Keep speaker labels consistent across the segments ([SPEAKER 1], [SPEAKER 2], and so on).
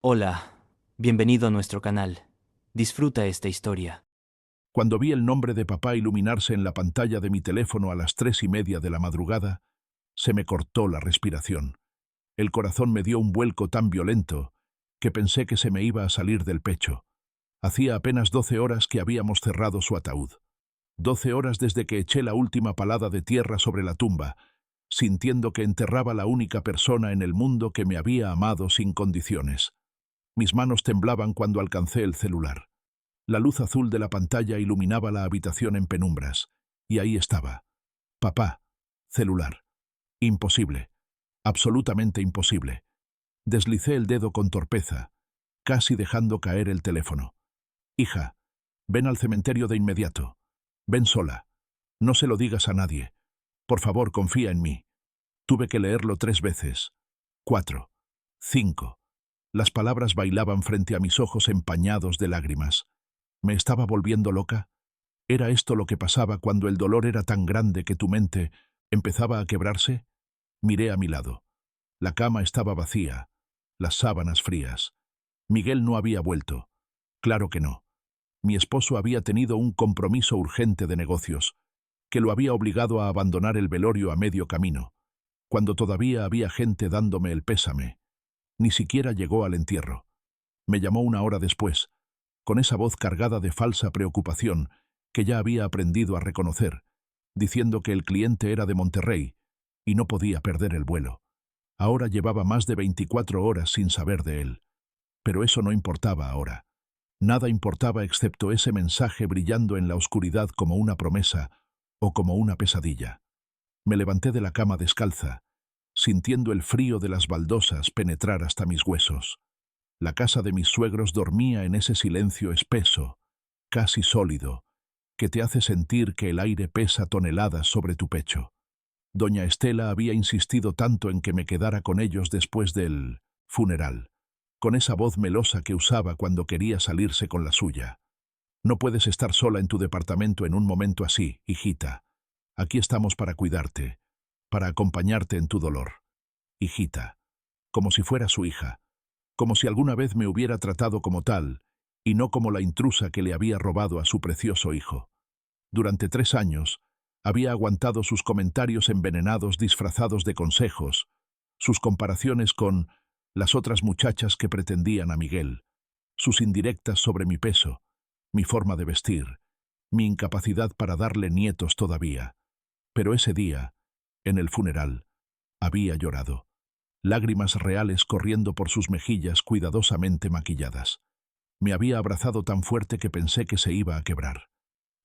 [SPEAKER 1] Hola, bienvenido a nuestro canal. Disfruta esta historia.
[SPEAKER 2] Cuando vi el nombre de papá iluminarse en la pantalla de mi teléfono a las 3:30 de la madrugada, se me cortó la respiración. El corazón me dio un vuelco tan violento que pensé que se me iba a salir del pecho. Hacía apenas 12 horas que habíamos cerrado su ataúd. 12 horas desde que eché la última palada de tierra sobre la tumba, sintiendo que enterraba la única persona en el mundo que me había amado sin condiciones. Mis manos temblaban cuando alcancé el celular. La luz azul de la pantalla iluminaba la habitación en penumbras, y ahí estaba. Papá. Celular. Imposible. Absolutamente imposible. Deslicé el dedo con torpeza, casi dejando caer el teléfono. Hija, ven al cementerio de inmediato. Ven sola. No se lo digas a nadie. Por favor, confía en mí. Tuve que leerlo 3 veces. 4. 5. Las palabras bailaban frente a mis ojos empañados de lágrimas. ¿Me estaba volviendo loca? ¿Era esto lo que pasaba cuando el dolor era tan grande que tu mente empezaba a quebrarse? Miré a mi lado. La cama estaba vacía, las sábanas frías. Miguel no había vuelto. Claro que no. Mi esposo había tenido un compromiso urgente de negocios, que lo había obligado a abandonar el velorio a medio camino, cuando todavía había gente dándome el pésame. Ni siquiera llegó al entierro. Me llamó 1 hora después, con esa voz cargada de falsa preocupación que ya había aprendido a reconocer, diciendo que el cliente era de Monterrey y no podía perder el vuelo. Ahora llevaba más de 24 horas sin saber de él. Pero eso no importaba ahora. Nada importaba excepto ese mensaje brillando en la oscuridad como una promesa o como una pesadilla. Me levanté de la cama descalza, sintiendo el frío de las baldosas penetrar hasta mis huesos. La casa de mis suegros dormía en ese silencio espeso, casi sólido, que te hace sentir que el aire pesa toneladas sobre tu pecho. Doña Estela había insistido tanto en que me quedara con ellos después del funeral, con esa voz melosa que usaba cuando quería salirse con la suya. No puedes estar sola en tu departamento en un momento así, hijita. Aquí estamos para cuidarte, para acompañarte en tu dolor. Hijita, como si fuera su hija, como si alguna vez me hubiera tratado como tal, y no como la intrusa que le había robado a su precioso hijo. Durante 3 años, había aguantado sus comentarios envenenados disfrazados de consejos, sus comparaciones con las otras muchachas que pretendían a Miguel, sus indirectas sobre mi peso, mi forma de vestir, mi incapacidad para darle nietos todavía. Pero ese día, en el funeral, había llorado. Lágrimas reales corriendo por sus mejillas cuidadosamente maquilladas. Me había abrazado tan fuerte que pensé que se iba a quebrar.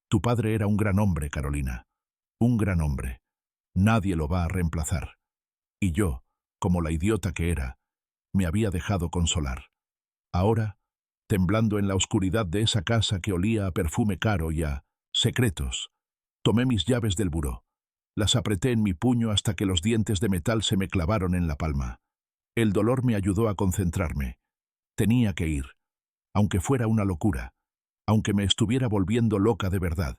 [SPEAKER 2] Tu padre era un gran hombre, Carolina. Un gran hombre. Nadie lo va a reemplazar. Y yo, como la idiota que era, me había dejado consolar. Ahora, temblando en la oscuridad de esa casa que olía a perfume caro y a secretos, tomé mis llaves del buró. Las apreté en mi puño hasta que los dientes de metal se me clavaron en la palma. El dolor me ayudó a concentrarme. Tenía que ir, aunque fuera una locura, aunque me estuviera volviendo loca de verdad.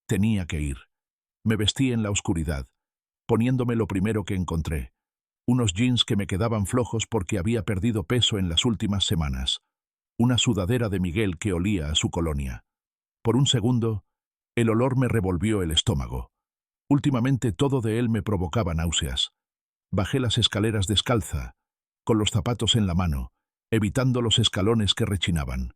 [SPEAKER 2] Tenía que ir. Me vestí en la oscuridad, poniéndome lo primero que encontré. Unos jeans que me quedaban flojos porque había perdido peso en las últimas semanas. Una sudadera de Miguel que olía a su colonia. Por un segundo, el olor me revolvió el estómago. Últimamente todo de él me provocaba náuseas. Bajé las escaleras descalza, con los zapatos en la mano, evitando los escalones que rechinaban.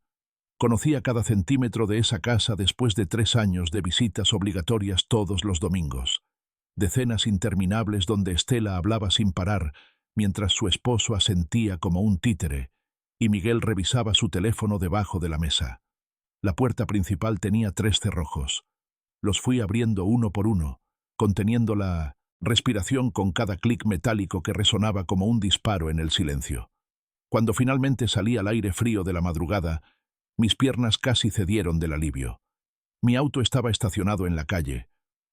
[SPEAKER 2] Conocía cada centímetro de esa casa después de 3 años de visitas obligatorias todos los domingos. Decenas interminables donde Estela hablaba sin parar, mientras su esposo asentía como un títere, y Miguel revisaba su teléfono debajo de la mesa. La puerta principal tenía 3 cerrojos. Los fui abriendo uno por uno, conteniendo la respiración con cada clic metálico que resonaba como un disparo en el silencio. Cuando finalmente salí al aire frío de la madrugada, mis piernas casi cedieron del alivio. Mi auto estaba estacionado en la calle,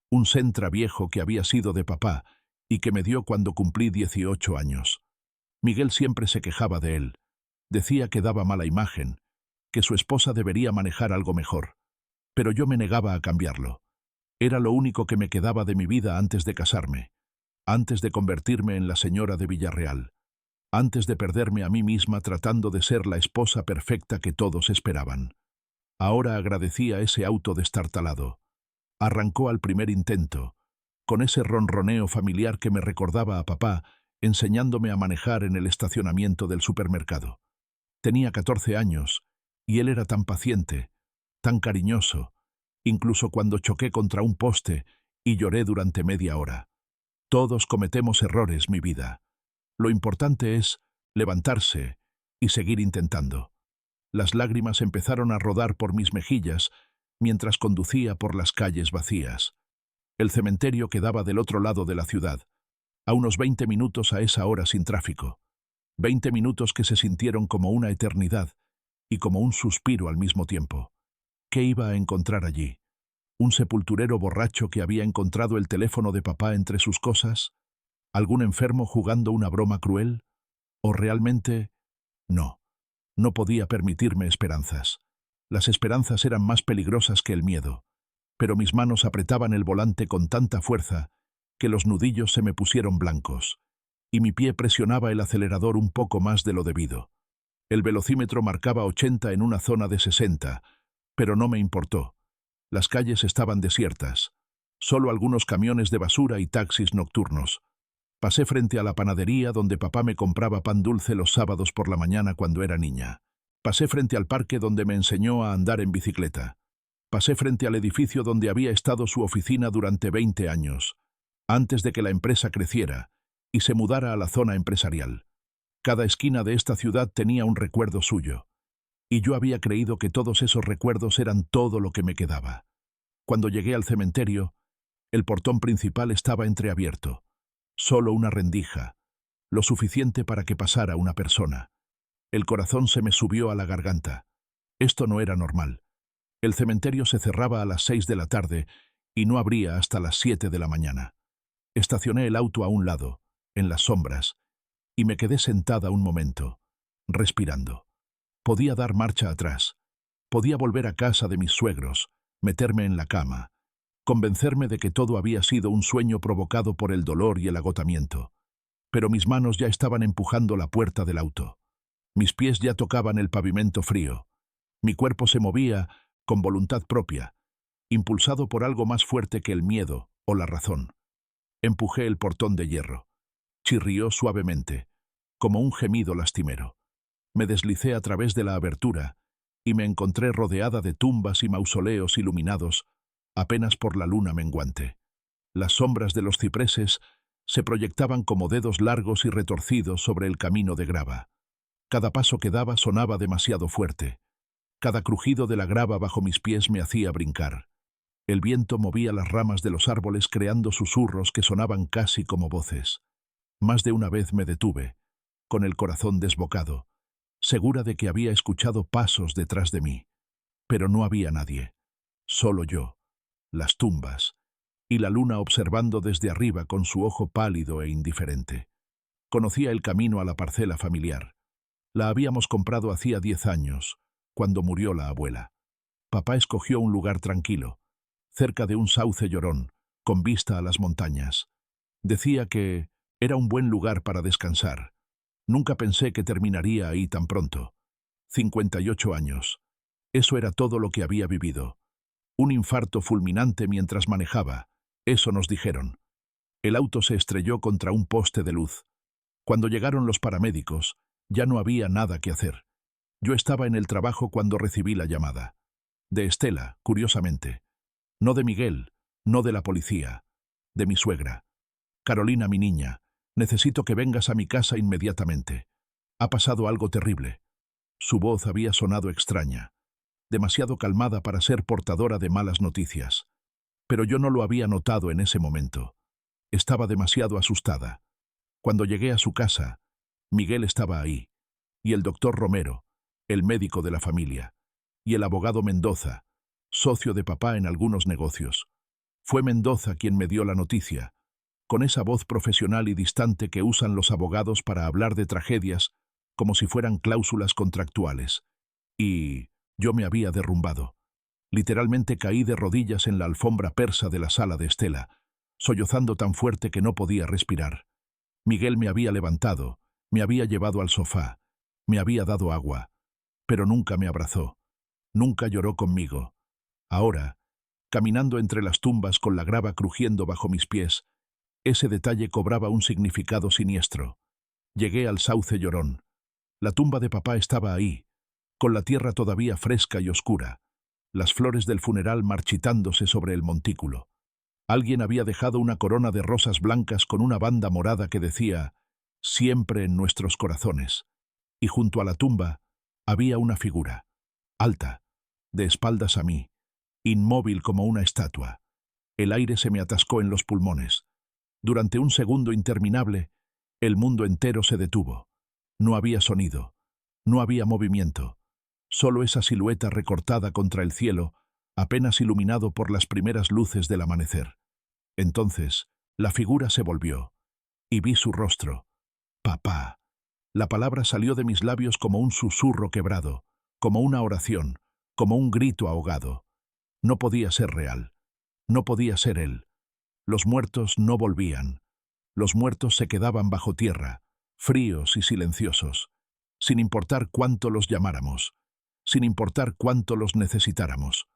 [SPEAKER 2] un Sentra viejo que había sido de papá y que me dio cuando cumplí 18 años. Miguel siempre se quejaba de él. Decía que daba mala imagen, que su esposa debería manejar algo mejor. Pero yo me negaba a cambiarlo. Era lo único que me quedaba de mi vida antes de casarme, antes de convertirme en la señora de Villarreal. antes de perderme a mí misma tratando de ser la esposa perfecta que todos esperaban. Ahora agradecía ese auto destartalado. Arrancó al primer intento, con ese ronroneo familiar que me recordaba a papá, enseñándome a manejar en el estacionamiento del supermercado. Tenía 14 años, y él era tan paciente, tan cariñoso, incluso cuando choqué contra un poste y lloré durante media hora. Todos cometemos errores, mi vida. Lo importante es levantarse y seguir intentando. Las lágrimas empezaron a rodar por mis mejillas mientras conducía por las calles vacías. El cementerio quedaba del otro lado de la ciudad, a unos 20 minutos a esa hora sin tráfico. 20 minutos que se sintieron como una eternidad y como un suspiro al mismo tiempo. ¿Qué iba a encontrar allí? ¿Un sepulturero borracho que había encontrado el teléfono de papá entre sus cosas? ¿Algún enfermo jugando una broma cruel? ¿O realmente? No. No podía permitirme esperanzas. Las esperanzas eran más peligrosas que el miedo, pero mis manos apretaban el volante con tanta fuerza que los nudillos se me pusieron blancos, y mi pie presionaba el acelerador un poco más de lo debido. El velocímetro marcaba 80 en una zona de 60, pero no me importó. Las calles estaban desiertas, solo algunos camiones de basura y taxis nocturnos. Pasé frente a la panadería donde papá me compraba pan dulce los sábados por la mañana cuando era niña. Pasé frente al parque donde me enseñó a andar en bicicleta. Pasé frente al edificio donde había estado su oficina durante 20 años, antes de que la empresa creciera y se mudara a la zona empresarial. Cada esquina de esta ciudad tenía un recuerdo suyo, y yo había creído que todos esos recuerdos eran todo lo que me quedaba. Cuando llegué al cementerio, el portón principal estaba entreabierto. Solo una rendija, lo suficiente para que pasara una persona. El corazón se me subió a la garganta. Esto no era normal. El cementerio se cerraba a las 6 de la tarde y no abría hasta las 7 de la mañana. Estacioné el auto a un lado, en las sombras, y me quedé sentada un momento, respirando. Podía dar marcha atrás. Podía volver a casa de mis suegros, meterme en la cama, convencerme de que todo había sido un sueño provocado por el dolor y el agotamiento. Pero mis manos ya estaban empujando la puerta del auto. Mis pies ya tocaban el pavimento frío. Mi cuerpo se movía con voluntad propia, impulsado por algo más fuerte que el miedo o la razón. Empujé el portón de hierro. Chirrió suavemente, como un gemido lastimero. Me deslicé a través de la abertura y me encontré rodeada de tumbas y mausoleos iluminados apenas por la luna menguante. Las sombras de los cipreses se proyectaban como dedos largos y retorcidos sobre el camino de grava. Cada paso que daba sonaba demasiado fuerte. Cada crujido de la grava bajo mis pies me hacía brincar. El viento movía las ramas de los árboles creando susurros que sonaban casi como voces. Más de una vez me detuve, con el corazón desbocado, segura de que había escuchado pasos detrás de mí. Pero no había nadie. Solo yo, las tumbas, y la luna observando desde arriba con su ojo pálido e indiferente. Conocía el camino a la parcela familiar. La habíamos comprado hacía 10 años, cuando murió la abuela. Papá escogió un lugar tranquilo, cerca de un sauce llorón, con vista a las montañas. Decía que era un buen lugar para descansar. Nunca pensé que terminaría ahí tan pronto. 58 años. Eso era todo lo que había vivido. Un infarto fulminante mientras manejaba. Eso nos dijeron. El auto se estrelló contra un poste de luz. Cuando llegaron los paramédicos, ya no había nada que hacer. Yo estaba en el trabajo cuando recibí la llamada. De Estela, curiosamente. No de Miguel, no de la policía. De mi suegra. Carolina, mi niña, necesito que vengas a mi casa inmediatamente. Ha pasado algo terrible. Su voz había sonado extraña, demasiado calmada para ser portadora de malas noticias. Pero yo no lo había notado en ese momento. Estaba demasiado asustada. Cuando llegué a su casa, Miguel estaba ahí, y el doctor Romero, el médico de la familia, y el abogado Mendoza, socio de papá en algunos negocios. Fue Mendoza quien me dio la noticia, con esa voz profesional y distante que usan los abogados para hablar de tragedias como si fueran cláusulas contractuales. Y yo me había derrumbado. Literalmente caí de rodillas en la alfombra persa de la sala de Estela, sollozando tan fuerte que no podía respirar. Miguel me había levantado, Me había llevado al sofá, me había dado agua, pero nunca me abrazó, nunca lloró conmigo. Ahora, caminando entre las tumbas con la grava crujiendo bajo mis pies, ese detalle cobraba un significado siniestro. Llegué al sauce llorón. La tumba de papá estaba ahí, con la tierra todavía fresca y oscura, las flores del funeral marchitándose sobre el montículo. Alguien había dejado una corona de rosas blancas con una banda morada que decía «Siempre en nuestros corazones». Y junto a la tumba había una figura, alta, de espaldas a mí, inmóvil como una estatua. El aire se me atascó en los pulmones. Durante un segundo interminable, el mundo entero se detuvo. No había sonido, no había movimiento, solo esa silueta recortada contra el cielo, apenas iluminado por las primeras luces del amanecer. Entonces, la figura se volvió, y vi su rostro. Papá. La palabra salió de mis labios como un susurro quebrado, como una oración, como un grito ahogado. No podía ser real. No podía ser él. Los muertos no volvían. Los muertos se quedaban bajo tierra, fríos y silenciosos, sin importar cuánto los llamáramos, sin importar cuánto los necesitáramos.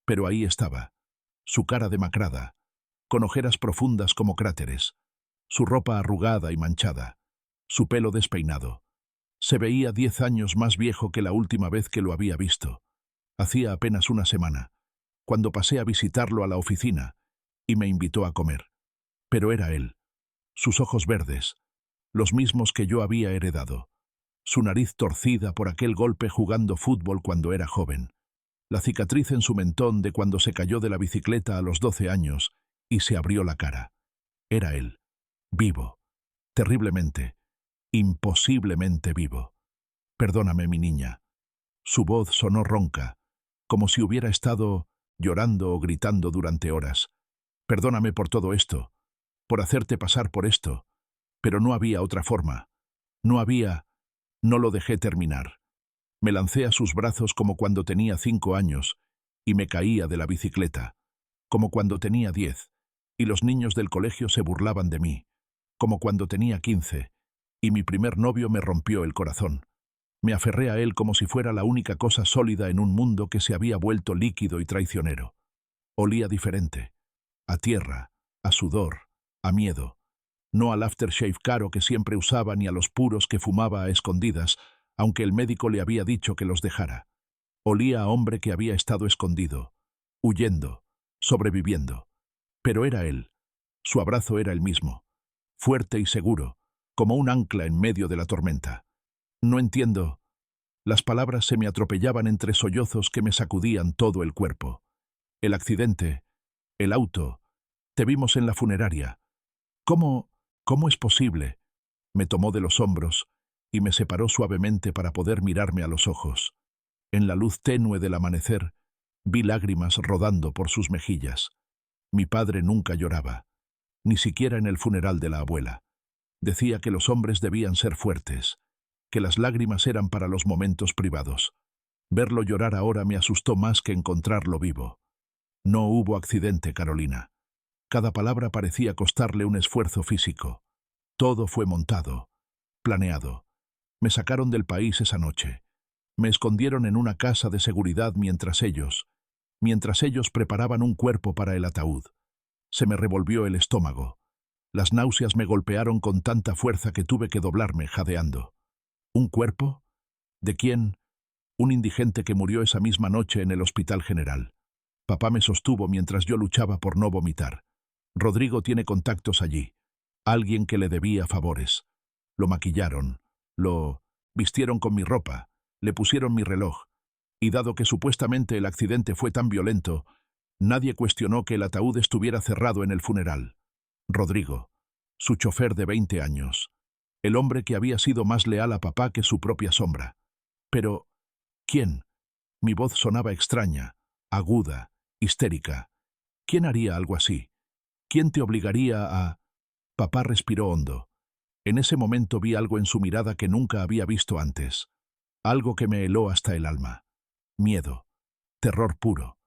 [SPEAKER 2] Pero ahí estaba, su cara demacrada, con ojeras profundas como cráteres, su ropa arrugada y manchada, su pelo despeinado. Se veía 10 años más viejo que la última vez que lo había visto. Hacía apenas una semana, cuando pasé a visitarlo a la oficina, y me invitó a comer. Pero era él, sus ojos verdes, los mismos que yo había heredado, su nariz torcida por aquel golpe jugando fútbol cuando era joven, la cicatriz en su mentón de cuando se cayó de la bicicleta a los 12 años y se abrió la cara. Era él, vivo, terriblemente, imposiblemente vivo. Perdóname, mi niña. Su voz sonó ronca, como si hubiera estado llorando o gritando durante horas. Perdóname por todo esto, por hacerte pasar por esto, pero no había otra forma. No lo dejé terminar. Me lancé a sus brazos como cuando tenía 5 años y me caía de la bicicleta, como cuando tenía 10, y los niños del colegio se burlaban de mí, como cuando tenía 15, y mi primer novio me rompió el corazón. Me aferré a él como si fuera la única cosa sólida en un mundo que se había vuelto líquido y traicionero. Olía diferente, a tierra, a sudor, a miedo. No al aftershave caro que siempre usaba ni a los puros que fumaba a escondidas, aunque el médico le había dicho que los dejara. Olía a hombre que había estado escondido, huyendo, sobreviviendo. Pero era él. Su abrazo era el mismo, fuerte y seguro, como un ancla en medio de la tormenta. No entiendo. Las palabras se me atropellaban entre sollozos que me sacudían todo el cuerpo. El accidente, el auto, te vimos en la funeraria. ¿Cómo es posible? Me tomó de los hombros y me separó suavemente para poder mirarme a los ojos. En la luz tenue del amanecer, vi lágrimas rodando por sus mejillas. Mi padre nunca lloraba, ni siquiera en el funeral de la abuela. Decía que los hombres debían ser fuertes, que las lágrimas eran para los momentos privados. Verlo llorar ahora me asustó más que encontrarlo vivo. No hubo accidente, Carolina. Cada palabra parecía costarle un esfuerzo físico. Todo fue montado, planeado. Me sacaron del país esa noche. Me escondieron en una casa de seguridad mientras ellos preparaban un cuerpo para el ataúd. Se me revolvió el estómago. Las náuseas me golpearon con tanta fuerza que tuve que doblarme jadeando. ¿Un cuerpo? ¿De quién? Un indigente que murió esa misma noche en el Hospital General. Papá me sostuvo mientras yo luchaba por no vomitar. Rodrigo tiene contactos allí. Alguien que le debía favores. Lo maquillaron, lo vistieron con mi ropa, le pusieron mi reloj. Y dado que supuestamente el accidente fue tan violento, nadie cuestionó que el ataúd estuviera cerrado en el funeral. Rodrigo, su chofer de 20 años. El hombre que había sido más leal a papá que su propia sombra. Pero, ¿quién? Mi voz sonaba extraña, aguda, histérica. ¿Quién haría algo así? ¿Quién te obligaría a...? Papá respiró hondo. En ese momento vi algo en su mirada que nunca había visto antes. Algo que me heló hasta el alma. Miedo. Terror puro.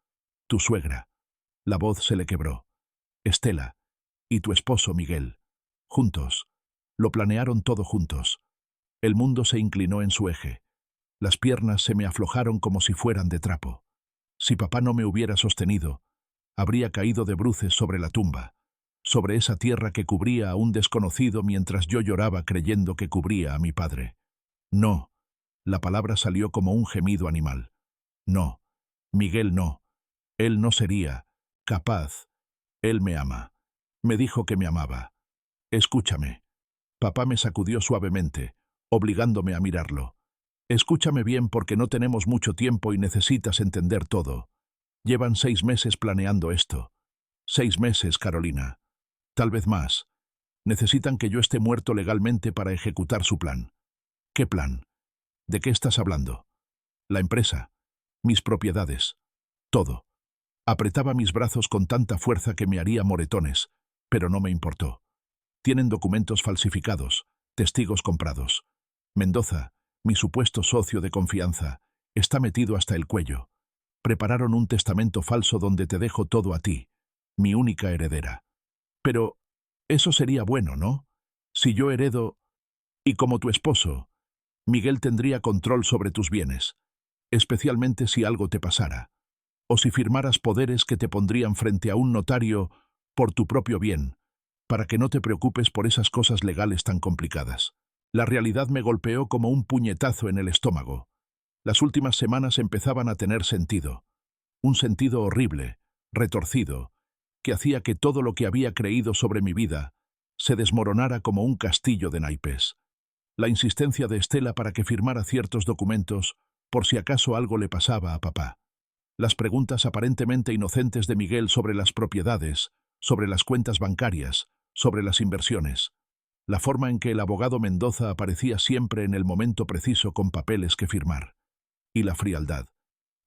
[SPEAKER 2] Tu suegra. La voz se le quebró. Estela. Y tu esposo, Miguel. Juntos. Lo planearon todo juntos. El mundo se inclinó en su eje. Las piernas se me aflojaron como si fueran de trapo. Si papá no me hubiera sostenido, habría caído de bruces sobre la tumba, sobre esa tierra que cubría a un desconocido mientras yo lloraba creyendo que cubría a mi padre. No, la palabra salió como un gemido animal. No, Miguel no. Él no sería capaz. Él me ama. Me dijo que me amaba. Escúchame. Papá me sacudió suavemente, obligándome a mirarlo. Escúchame bien porque no tenemos mucho tiempo y necesitas entender todo. Llevan 6 meses planeando esto. 6 meses, Carolina. Tal vez más. Necesitan que yo esté muerto legalmente para ejecutar su plan. ¿Qué plan? ¿De qué estás hablando? La empresa. Mis propiedades. Todo. Apretaba mis brazos con tanta fuerza que me haría moretones, pero no me importó. Tienen documentos falsificados, testigos comprados. Mendoza, mi supuesto socio de confianza, está metido hasta el cuello. Prepararon un testamento falso donde te dejo todo a ti, mi única heredera. Pero eso sería bueno, ¿no? Si yo heredo, y como tu esposo, Miguel tendría control sobre tus bienes, especialmente si algo te pasara, o si firmaras poderes que te pondrían frente a un notario por tu propio bien, para que no te preocupes por esas cosas legales tan complicadas. La realidad me golpeó como un puñetazo en el estómago. Las últimas semanas empezaban a tener sentido. Un sentido horrible, retorcido, que hacía que todo lo que había creído sobre mi vida se desmoronara como un castillo de naipes. La insistencia de Estela para que firmara ciertos documentos por si acaso algo le pasaba a papá. Las preguntas aparentemente inocentes de Miguel sobre las propiedades, sobre las cuentas bancarias, sobre las inversiones. La forma en que el abogado Mendoza aparecía siempre en el momento preciso con papeles que firmar. Y la frialdad.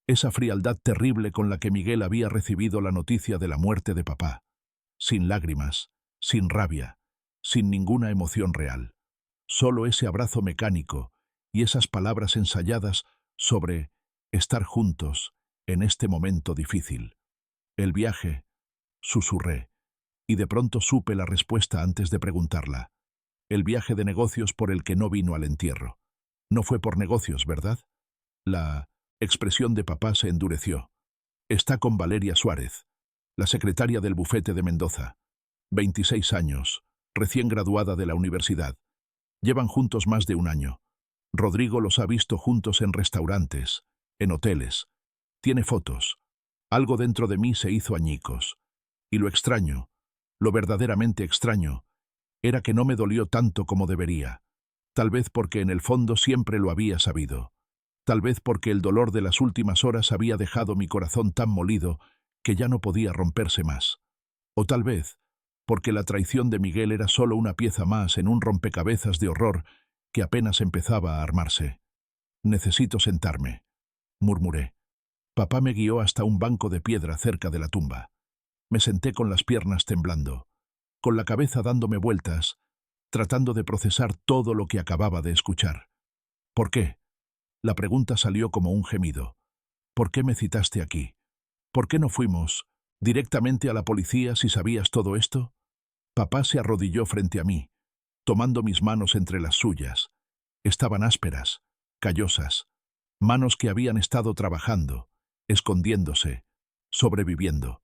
[SPEAKER 2] Esa frialdad terrible con la que Miguel había recibido la noticia de la muerte de papá. Sin lágrimas, sin rabia, sin ninguna emoción real. Solo ese abrazo mecánico y esas palabras ensayadas sobre estar juntos en este momento difícil. El viaje, susurré, y de pronto supe la respuesta antes de preguntarla. El viaje de negocios por el que no vino al entierro. No fue por negocios, ¿verdad? La expresión de papá se endureció. Está con Valeria Suárez, la secretaria del bufete de Mendoza. 26 años, recién graduada de la universidad. Llevan juntos más de un año. Rodrigo los ha visto juntos en restaurantes, en hoteles. Tiene fotos. Algo dentro de mí se hizo añicos. Y lo extraño, lo verdaderamente extraño, era que no me dolió tanto como debería. Tal vez porque en el fondo siempre lo había sabido. Tal vez porque el dolor de las últimas horas había dejado mi corazón tan molido que ya no podía romperse más. O tal vez porque la traición de Miguel era solo una pieza más en un rompecabezas de horror que apenas empezaba a armarse. Necesito sentarme, murmuré. Papá me guió hasta un banco de piedra cerca de la tumba. Me senté con las piernas temblando, con la cabeza dándome vueltas, tratando de procesar todo lo que acababa de escuchar. ¿Por qué? La pregunta salió como un gemido. ¿Por qué me citaste aquí? ¿Por qué no fuimos directamente a la policía si sabías todo esto? Papá se arrodilló frente a mí, tomando mis manos entre las suyas. Estaban ásperas, callosas, manos que habían estado trabajando, escondiéndose, sobreviviendo.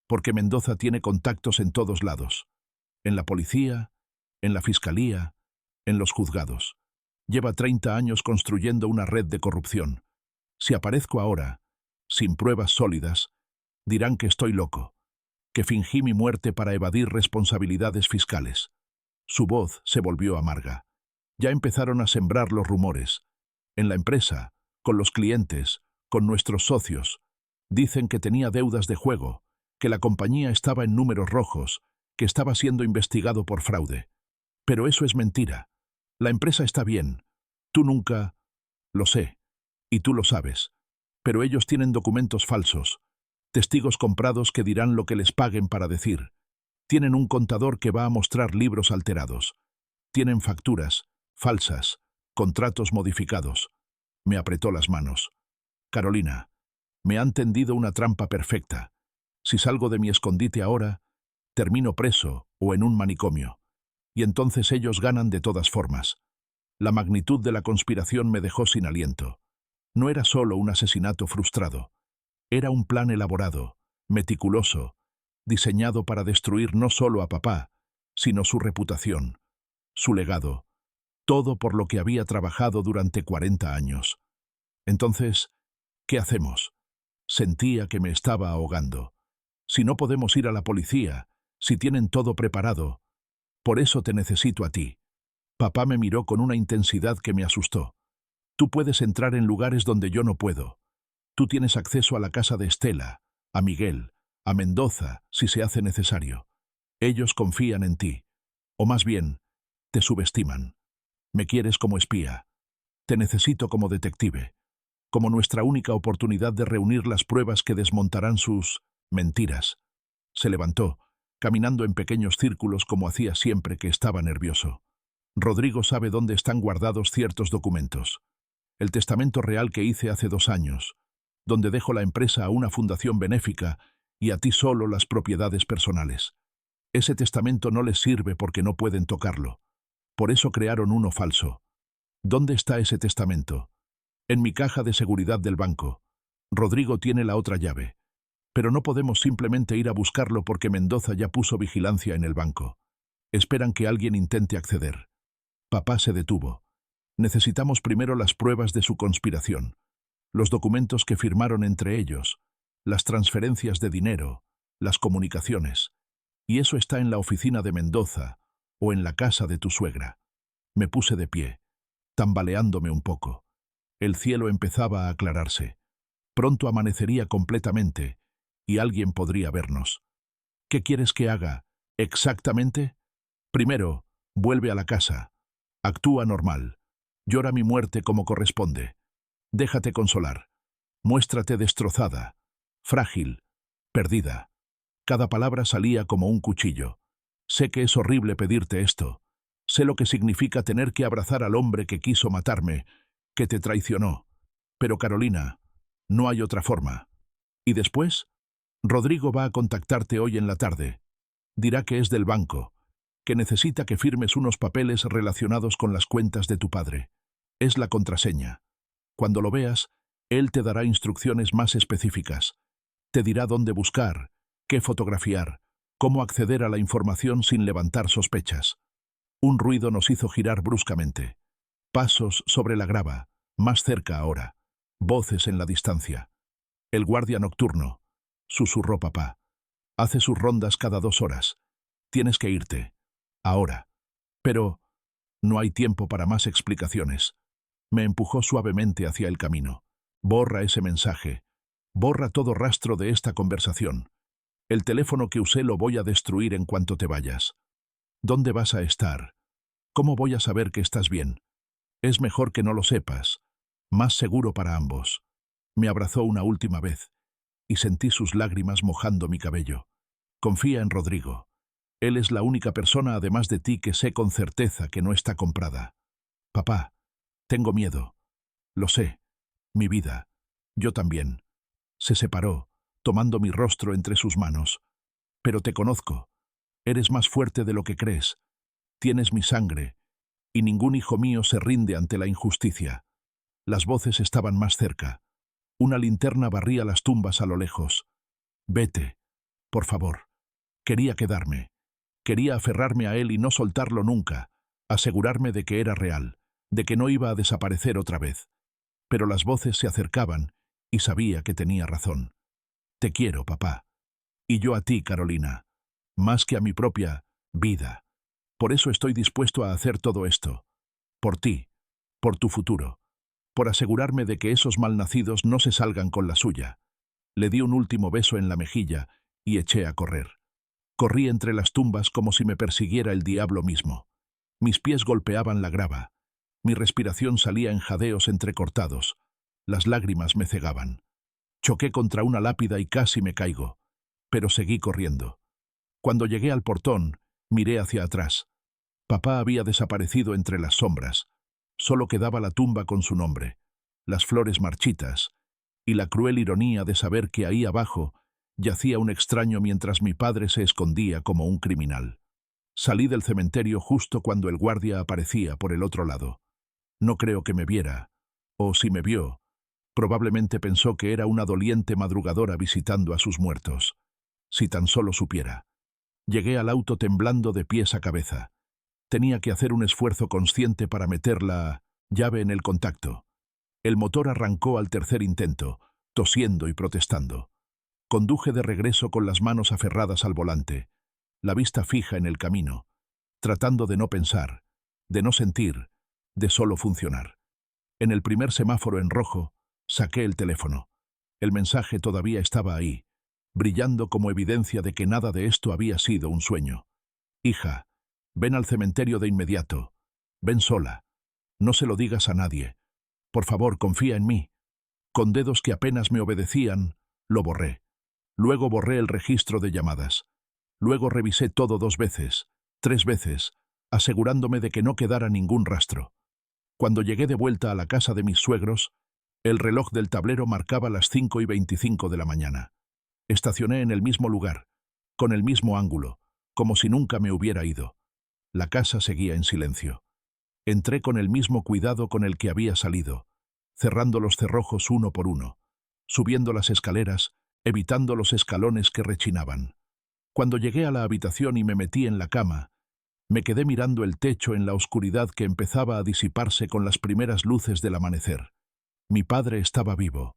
[SPEAKER 2] Porque Mendoza tiene contactos en todos lados. En la policía, en la fiscalía, en los juzgados. Lleva 30 años construyendo una red de corrupción. Si aparezco ahora, sin pruebas sólidas, dirán que estoy loco, que fingí mi muerte para evadir responsabilidades fiscales. Su voz se volvió amarga. Ya empezaron a sembrar los rumores. En la empresa, con los clientes, con nuestros socios. Dicen que tenía deudas de juego, que la compañía estaba en números rojos, que estaba siendo investigado por fraude. Pero eso es mentira. La empresa está bien. Tú nunca... Lo sé. Y tú lo sabes. Pero ellos tienen documentos falsos. Testigos comprados que dirán lo que les paguen para decir. Tienen un contador que va a mostrar libros alterados. Tienen facturas, falsas, contratos modificados. Me apretó las manos. Carolina, me han tendido una trampa perfecta. Si salgo de mi escondite ahora, termino preso o en un manicomio. Y entonces ellos ganan de todas formas. La magnitud de la conspiración me dejó sin aliento. No era solo un asesinato frustrado. Era un plan elaborado, meticuloso, diseñado para destruir no solo a papá, sino su reputación, su legado, todo por lo que había trabajado durante 40 años. Entonces, ¿qué hacemos? Sentía que me estaba ahogando. Si no podemos ir a la policía, si tienen todo preparado, por eso te necesito a ti. Papá me miró con una intensidad que me asustó. Tú puedes entrar en lugares donde yo no puedo. Tú tienes acceso a la casa de Estela, a Miguel, a Mendoza, si se hace necesario. Ellos confían en ti. O más bien, te subestiman. Me quieres como espía. Te necesito como detective. Como nuestra única oportunidad de reunir las pruebas que desmontarán sus mentiras. Se levantó, caminando en pequeños círculos como hacía siempre que estaba nervioso. Rodrigo sabe dónde están guardados ciertos documentos. El testamento real que hice hace 2 años, donde dejo la empresa a una fundación benéfica y a ti solo las propiedades personales. Ese testamento no les sirve porque no pueden tocarlo. Por eso crearon uno falso. ¿Dónde está ese testamento? En mi caja de seguridad del banco. Rodrigo tiene la otra llave. Pero no podemos simplemente ir a buscarlo porque Mendoza ya puso vigilancia en el banco. Esperan que alguien intente acceder. Papá se detuvo. Necesitamos primero las pruebas de su conspiración. Los documentos que firmaron entre ellos, las transferencias de dinero, las comunicaciones. Y eso está en la oficina de Mendoza o en la casa de tu suegra. Me puse de pie, tambaleándome un poco. El cielo empezaba a aclararse. Pronto amanecería completamente y alguien podría vernos. ¿Qué quieres que haga exactamente? Primero, vuelve a la casa. Actúa normal. Llora mi muerte como corresponde. Déjate consolar. Muéstrate destrozada, frágil, perdida. Cada palabra salía como un cuchillo. Sé que es horrible pedirte esto. Sé lo que significa tener que abrazar al hombre que quiso matarme, que te traicionó. Pero Carolina, no hay otra forma. ¿Y después? Rodrigo va a contactarte hoy en la tarde. Dirá que es del banco, que necesita que firmes unos papeles relacionados con las cuentas de tu padre. Es la contraseña. Cuando lo veas, él te dará instrucciones más específicas. Te dirá dónde buscar, qué fotografiar, cómo acceder a la información sin levantar sospechas. Un ruido nos hizo girar bruscamente. Pasos sobre la grava, más cerca ahora. Voces en la distancia. El guardia nocturno, susurró papá. Hace sus rondas cada 2 horas. Tienes que irte. Ahora. Pero no hay tiempo para más explicaciones. Me empujó suavemente hacia el camino. Borra ese mensaje. Borra todo rastro de esta conversación. El teléfono que usé lo voy a destruir en cuanto te vayas. ¿Dónde vas a estar? ¿Cómo voy a saber que estás bien? Es mejor que no lo sepas. Más seguro para ambos. Me abrazó una última vez y sentí sus lágrimas mojando mi cabello. Confía en Rodrigo. Él es la única persona además de ti que sé con certeza que no está comprada. Papá, tengo miedo. Lo sé. Mi vida. Yo también. Se separó, tomando mi rostro entre sus manos. Pero te conozco. Eres más fuerte de lo que crees. Tienes mi sangre, y ningún hijo mío se rinde ante la injusticia. Las voces estaban más cerca. Una linterna barría las tumbas a lo lejos. Vete, por favor. Quería quedarme. Quería aferrarme a él y no soltarlo nunca, asegurarme de que era real, de que no iba a desaparecer otra vez. Pero las voces se acercaban y sabía que tenía razón. Te quiero, papá. Y yo a ti, Carolina. Más que a mi propia vida. Por eso estoy dispuesto a hacer todo esto. Por ti, por tu futuro, por asegurarme de que esos malnacidos no se salgan con la suya. Le di un último beso en la mejilla y eché a correr. Corrí entre las tumbas como si me persiguiera el diablo mismo. Mis pies golpeaban la grava. Mi respiración salía en jadeos entrecortados. Las lágrimas me cegaban. Choqué contra una lápida y casi me caigo, pero seguí corriendo. Cuando llegué al portón, miré hacia atrás. Papá había desaparecido entre las sombras. Solo quedaba la tumba con su nombre, las flores marchitas, y la cruel ironía de saber que ahí abajo yacía un extraño mientras mi padre se escondía como un criminal. Salí del cementerio justo cuando el guardia aparecía por el otro lado. No creo que me viera, o si me vio, probablemente pensó que era una doliente madrugadora visitando a sus muertos. Si tan solo supiera. Llegué al auto temblando de pies a cabeza. Tenía que hacer un esfuerzo consciente para meter la llave en el contacto. El motor arrancó al tercer intento, tosiendo y protestando. Conduje de regreso con las manos aferradas al volante, la vista fija en el camino, tratando de no pensar, de no sentir, de solo funcionar. En el primer semáforo en rojo, saqué el teléfono. El mensaje todavía estaba ahí, brillando como evidencia de que nada de esto había sido un sueño. Hija, ven al cementerio de inmediato. Ven sola. No se lo digas a nadie. Por favor, confía en mí. Con dedos que apenas me obedecían, lo borré. Luego borré el registro de llamadas. Luego revisé todo 2 veces, 3 veces, asegurándome de que no quedara ningún rastro. Cuando llegué de vuelta a la casa de mis suegros, el reloj del tablero marcaba las 5:25 de la mañana. Estacioné en el mismo lugar, con el mismo ángulo, como si nunca me hubiera ido. La casa seguía en silencio. Entré con el mismo cuidado con el que había salido, cerrando los cerrojos uno por uno, subiendo las escaleras, evitando los escalones que rechinaban. Cuando llegué a la habitación y me metí en la cama, me quedé mirando el techo en la oscuridad que empezaba a disiparse con las primeras luces del amanecer. Mi padre estaba vivo.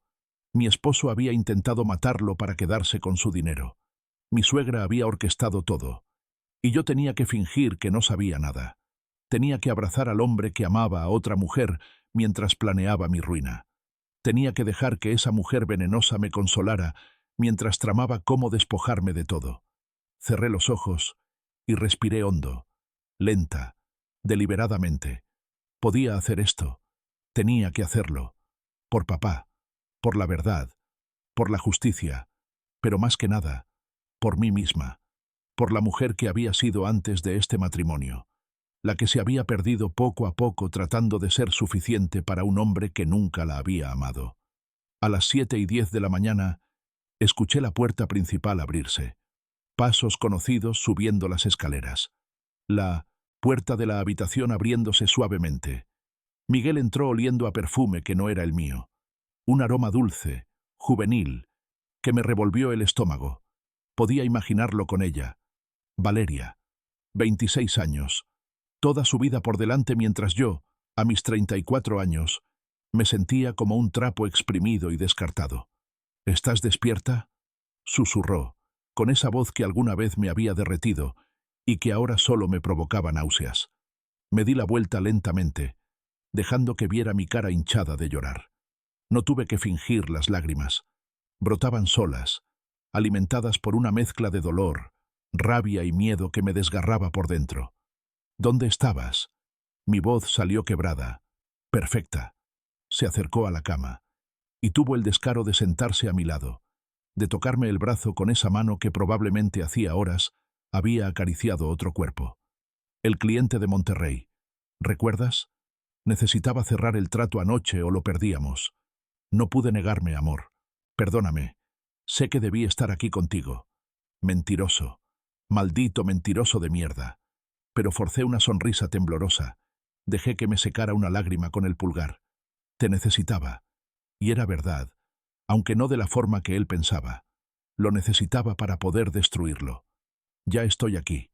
[SPEAKER 2] Mi esposo había intentado matarlo para quedarse con su dinero. Mi suegra había orquestado todo. Y yo tenía que fingir que no sabía nada. Tenía que abrazar al hombre que amaba a otra mujer mientras planeaba mi ruina. Tenía que dejar que esa mujer venenosa me consolara mientras tramaba cómo despojarme de todo. Cerré los ojos y respiré hondo, lenta, deliberadamente. Podía hacer esto. Tenía que hacerlo. Por papá, por la verdad, por la justicia, pero más que nada, por mí misma, por la mujer que había sido antes de este matrimonio, la que se había perdido poco a poco tratando de ser suficiente para un hombre que nunca la había amado. A las 7:10 de la mañana, escuché la puerta principal abrirse. Pasos conocidos subiendo las escaleras. La puerta de la habitación abriéndose suavemente. Miguel entró oliendo a perfume que no era el mío. Un aroma dulce, juvenil, que me revolvió el estómago. Podía imaginarlo con ella. Valeria, 26 años, toda su vida por delante mientras yo, a mis 34 años, me sentía como un trapo exprimido y descartado. ¿Estás despierta?, susurró, con esa voz que alguna vez me había derretido y que ahora solo me provocaba náuseas. Me di la vuelta lentamente, dejando que viera mi cara hinchada de llorar. No tuve que fingir las lágrimas. Brotaban solas, alimentadas por una mezcla de dolor, rabia y miedo que me desgarraba por dentro. ¿Dónde estabas? Mi voz salió quebrada, perfecta. Se acercó a la cama y tuvo el descaro de sentarse a mi lado, de tocarme el brazo con esa mano que probablemente hacía horas había acariciado otro cuerpo. El cliente de Monterrey. ¿Recuerdas? Necesitaba cerrar el trato anoche o lo perdíamos. No pude negarme, amor. Perdóname. Sé que debí estar aquí contigo. Mentiroso. Maldito mentiroso de mierda. Pero forcé una sonrisa temblorosa. Dejé que me secara una lágrima con el pulgar. Te necesitaba. Y era verdad, aunque no de la forma que él pensaba. Lo necesitaba para poder destruirlo. Ya estoy aquí.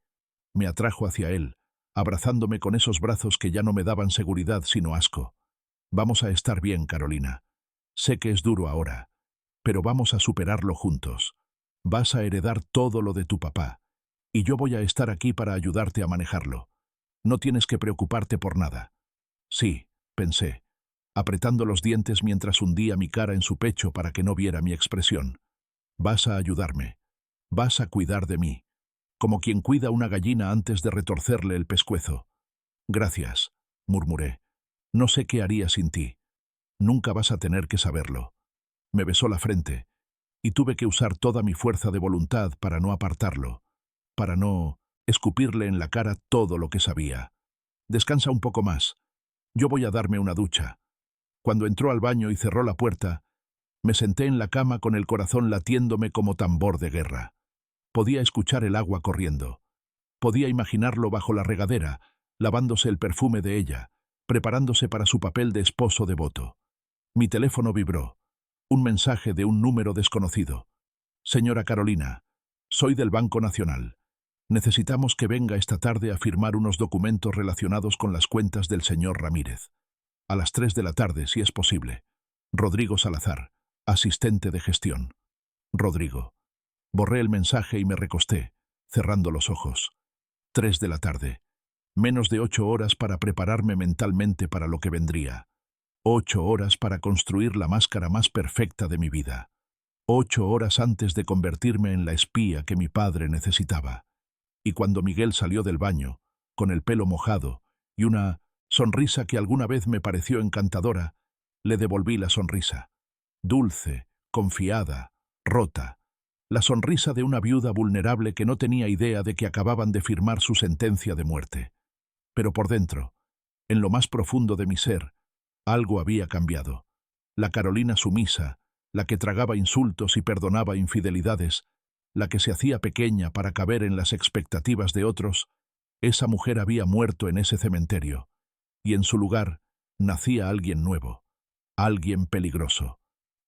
[SPEAKER 2] Me atrajo hacia él, abrazándome con esos brazos que ya no me daban seguridad sino asco. Vamos a estar bien, Carolina. Sé que es duro ahora, pero vamos a superarlo juntos. Vas a heredar todo lo de tu papá, y yo voy a estar aquí para ayudarte a manejarlo. No tienes que preocuparte por nada. Sí, pensé, apretando los dientes mientras hundía mi cara en su pecho para que no viera mi expresión. Vas a ayudarme. Vas a cuidar de mí, como quien cuida una gallina antes de retorcerle el pescuezo. Gracias, murmuré. No sé qué haría sin ti. Nunca vas a tener que saberlo. Me besó la frente, y tuve que usar toda mi fuerza de voluntad para no apartarlo, para no escupirle en la cara todo lo que sabía. Descansa un poco más. Yo voy a darme una ducha. Cuando entró al baño y cerró la puerta, me senté en la cama con el corazón latiéndome como tambor de guerra. Podía escuchar el agua corriendo. Podía imaginarlo bajo la regadera, lavándose el perfume de ella, preparándose para su papel de esposo devoto. Mi teléfono vibró. Un mensaje de un número desconocido. Señora Carolina, soy del Banco Nacional. Necesitamos que venga esta tarde a firmar unos documentos relacionados con las cuentas del señor Ramírez. A las 3 de la tarde, si es posible. Rodrigo Salazar, asistente de gestión. Rodrigo. Borré el mensaje y me recosté, cerrando los ojos. 3 de la tarde. Menos de 8 horas para prepararme mentalmente para lo que vendría. 8 horas para construir la máscara más perfecta de mi vida. 8 horas antes de convertirme en la espía que mi padre necesitaba. Y cuando Miguel salió del baño, con el pelo mojado y una sonrisa que alguna vez me pareció encantadora, le devolví la sonrisa. Dulce, confiada, rota. La sonrisa de una viuda vulnerable que no tenía idea de que acababan de firmar su sentencia de muerte. Pero por dentro, en lo más profundo de mi ser, algo había cambiado. La Carolina sumisa, la que tragaba insultos y perdonaba infidelidades, la que se hacía pequeña para caber en las expectativas de otros, esa mujer había muerto en ese cementerio, y en su lugar nacía alguien nuevo, alguien peligroso,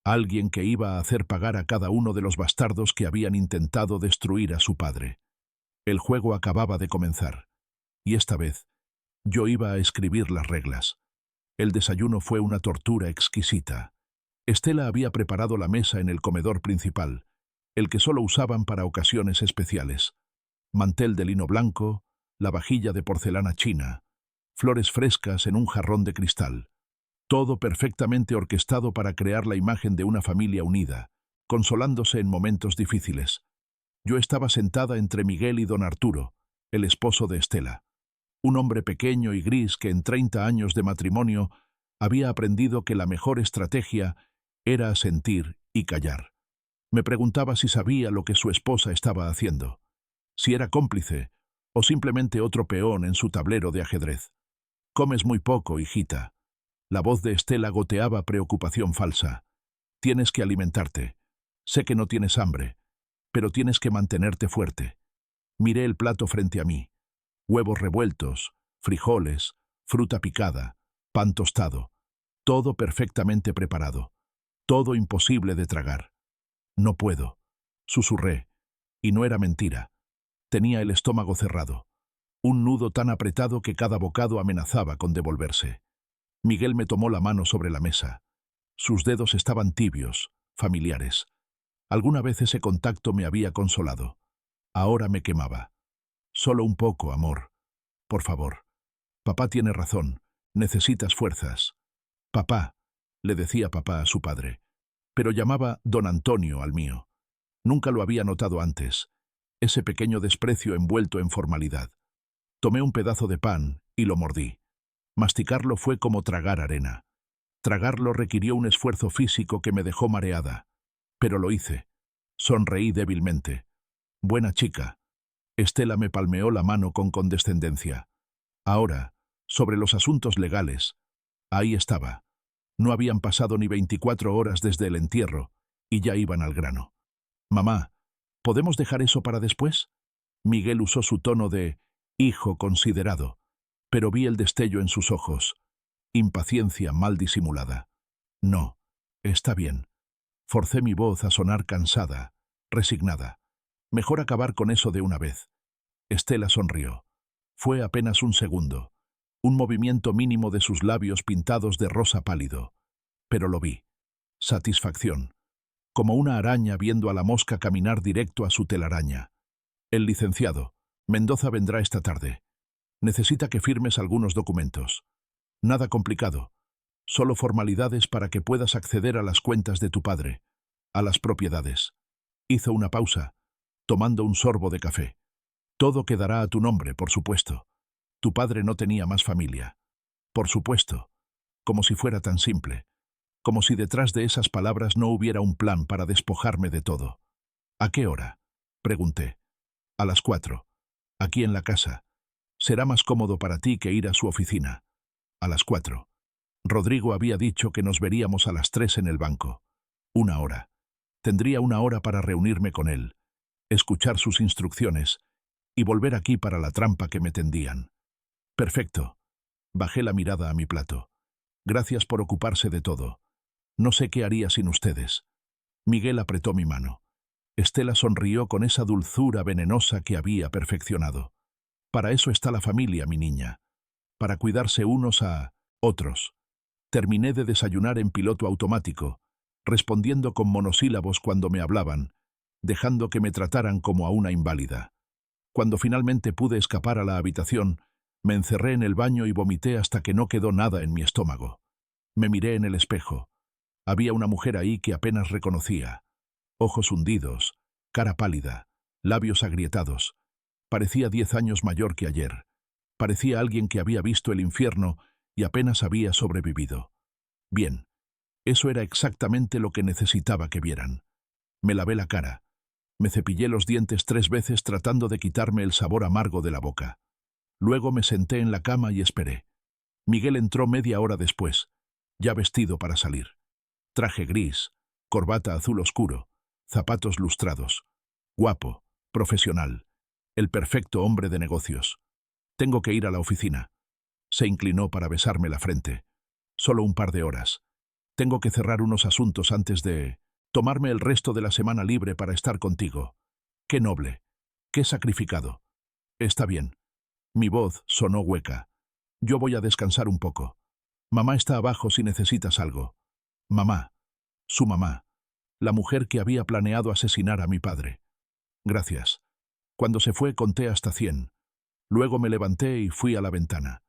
[SPEAKER 2] alguien que iba a hacer pagar a cada uno de los bastardos que habían intentado destruir a su padre. El juego acababa de comenzar, y esta vez yo iba a escribir las reglas. El desayuno fue una tortura exquisita. Estela había preparado la mesa en el comedor principal, el que solo usaban para ocasiones especiales. Mantel de lino blanco, la vajilla de porcelana china, flores frescas en un jarrón de cristal. Todo perfectamente orquestado para crear la imagen de una familia unida, consolándose en momentos difíciles. Yo estaba sentada entre Miguel y don Arturo, el esposo de Estela. Un hombre pequeño y gris que en 30 años de matrimonio había aprendido que la mejor estrategia era asentir y callar. Me preguntaba si sabía lo que su esposa estaba haciendo, si era cómplice o simplemente otro peón en su tablero de ajedrez. «Comes muy poco, hijita». La voz de Estela goteaba preocupación falsa. «Tienes que alimentarte. Sé que no tienes hambre, pero tienes que mantenerte fuerte». Miré el plato frente a mí. Huevos revueltos, frijoles, fruta picada, pan tostado. Todo perfectamente preparado. Todo imposible de tragar. «No puedo», susurré, y no era mentira. Tenía el estómago cerrado, un nudo tan apretado que cada bocado amenazaba con devolverse. Miguel me tomó la mano sobre la mesa. Sus dedos estaban tibios, familiares. Alguna vez ese contacto me había consolado. Ahora me quemaba. «Solo un poco, amor. Por favor. Papá tiene razón. Necesitas fuerzas». «Papá», le decía papá a su padre, pero llamaba don Antonio al mío. Nunca lo había notado antes, ese pequeño desprecio envuelto en formalidad. Tomé un pedazo de pan y lo mordí. Masticarlo fue como tragar arena. Tragarlo requirió un esfuerzo físico que me dejó mareada. Pero lo hice. Sonreí débilmente. «Buena chica». Estela me palmeó la mano con condescendencia. Ahora, sobre los asuntos legales, ahí estaba. No habían pasado ni 24 horas desde el entierro, y ya iban al grano. «Mamá, ¿podemos dejar eso para después?» Miguel usó su tono de hijo considerado, pero vi el destello en sus ojos, impaciencia mal disimulada. «No, está bien». Forcé mi voz a sonar cansada, resignada. Mejor acabar con eso de una vez. Estela sonrió. Fue apenas un segundo, un movimiento mínimo de sus labios pintados de rosa pálido. Pero lo vi. Satisfacción. Como una araña viendo a la mosca caminar directo a su telaraña. «El licenciado Mendoza vendrá esta tarde. Necesita que firmes algunos documentos. Nada complicado. Solo formalidades para que puedas acceder a las cuentas de tu padre, a las propiedades». Hizo una pausa, tomando un sorbo de café. «Todo quedará a tu nombre, por supuesto. Tu padre no tenía más familia». «Por supuesto». Como si fuera tan simple. Como si detrás de esas palabras no hubiera un plan para despojarme de todo. «¿A qué hora?», pregunté. «A las 4. Aquí en la casa. Será más cómodo para ti que ir a su oficina». «A las 4. Rodrigo había dicho que nos veríamos a las 3 en el banco. 1 hora. Tendría 1 hora para reunirme con él, escuchar sus instrucciones y volver aquí para la trampa que me tendían». «Perfecto». Bajé la mirada a mi plato. Gracias por ocuparse de todo. No sé qué haría sin ustedes. Miguel apretó mi mano. Estela sonrió con esa dulzura venenosa que había perfeccionado. Para eso está la familia, mi niña. Para cuidarse unos a otros. Terminé de desayunar en piloto automático, respondiendo con monosílabos cuando me hablaban, dejando que me trataran como a una inválida. Cuando finalmente pude escapar a la habitación, me encerré en el baño y vomité hasta que no quedó nada en mi estómago. Me miré en el espejo. Había una mujer ahí que apenas reconocía. Ojos hundidos, cara pálida, labios agrietados. Parecía 10 años mayor que ayer. Parecía alguien que había visto el infierno y apenas había sobrevivido. Bien, eso era exactamente lo que necesitaba que vieran. Me lavé la cara. Me cepillé los dientes 3 veces tratando de quitarme el sabor amargo de la boca. Luego me senté en la cama y esperé. Miguel entró media hora después, ya vestido para salir. Traje gris, corbata azul oscuro, zapatos lustrados. Guapo, profesional, el perfecto hombre de negocios. Tengo que ir a la oficina. Se inclinó para besarme la frente. Solo un par de horas. Tengo que cerrar unos asuntos antes de tomarme el resto de la semana libre para estar contigo. Qué noble, qué sacrificado. Está bien. Mi voz sonó hueca. Yo voy a descansar un poco. Mamá está abajo si necesitas algo. Mamá. Su mamá. La mujer que había planeado asesinar a mi padre. Gracias. Cuando se fue conté hasta 100. Luego me levanté y fui a la ventana.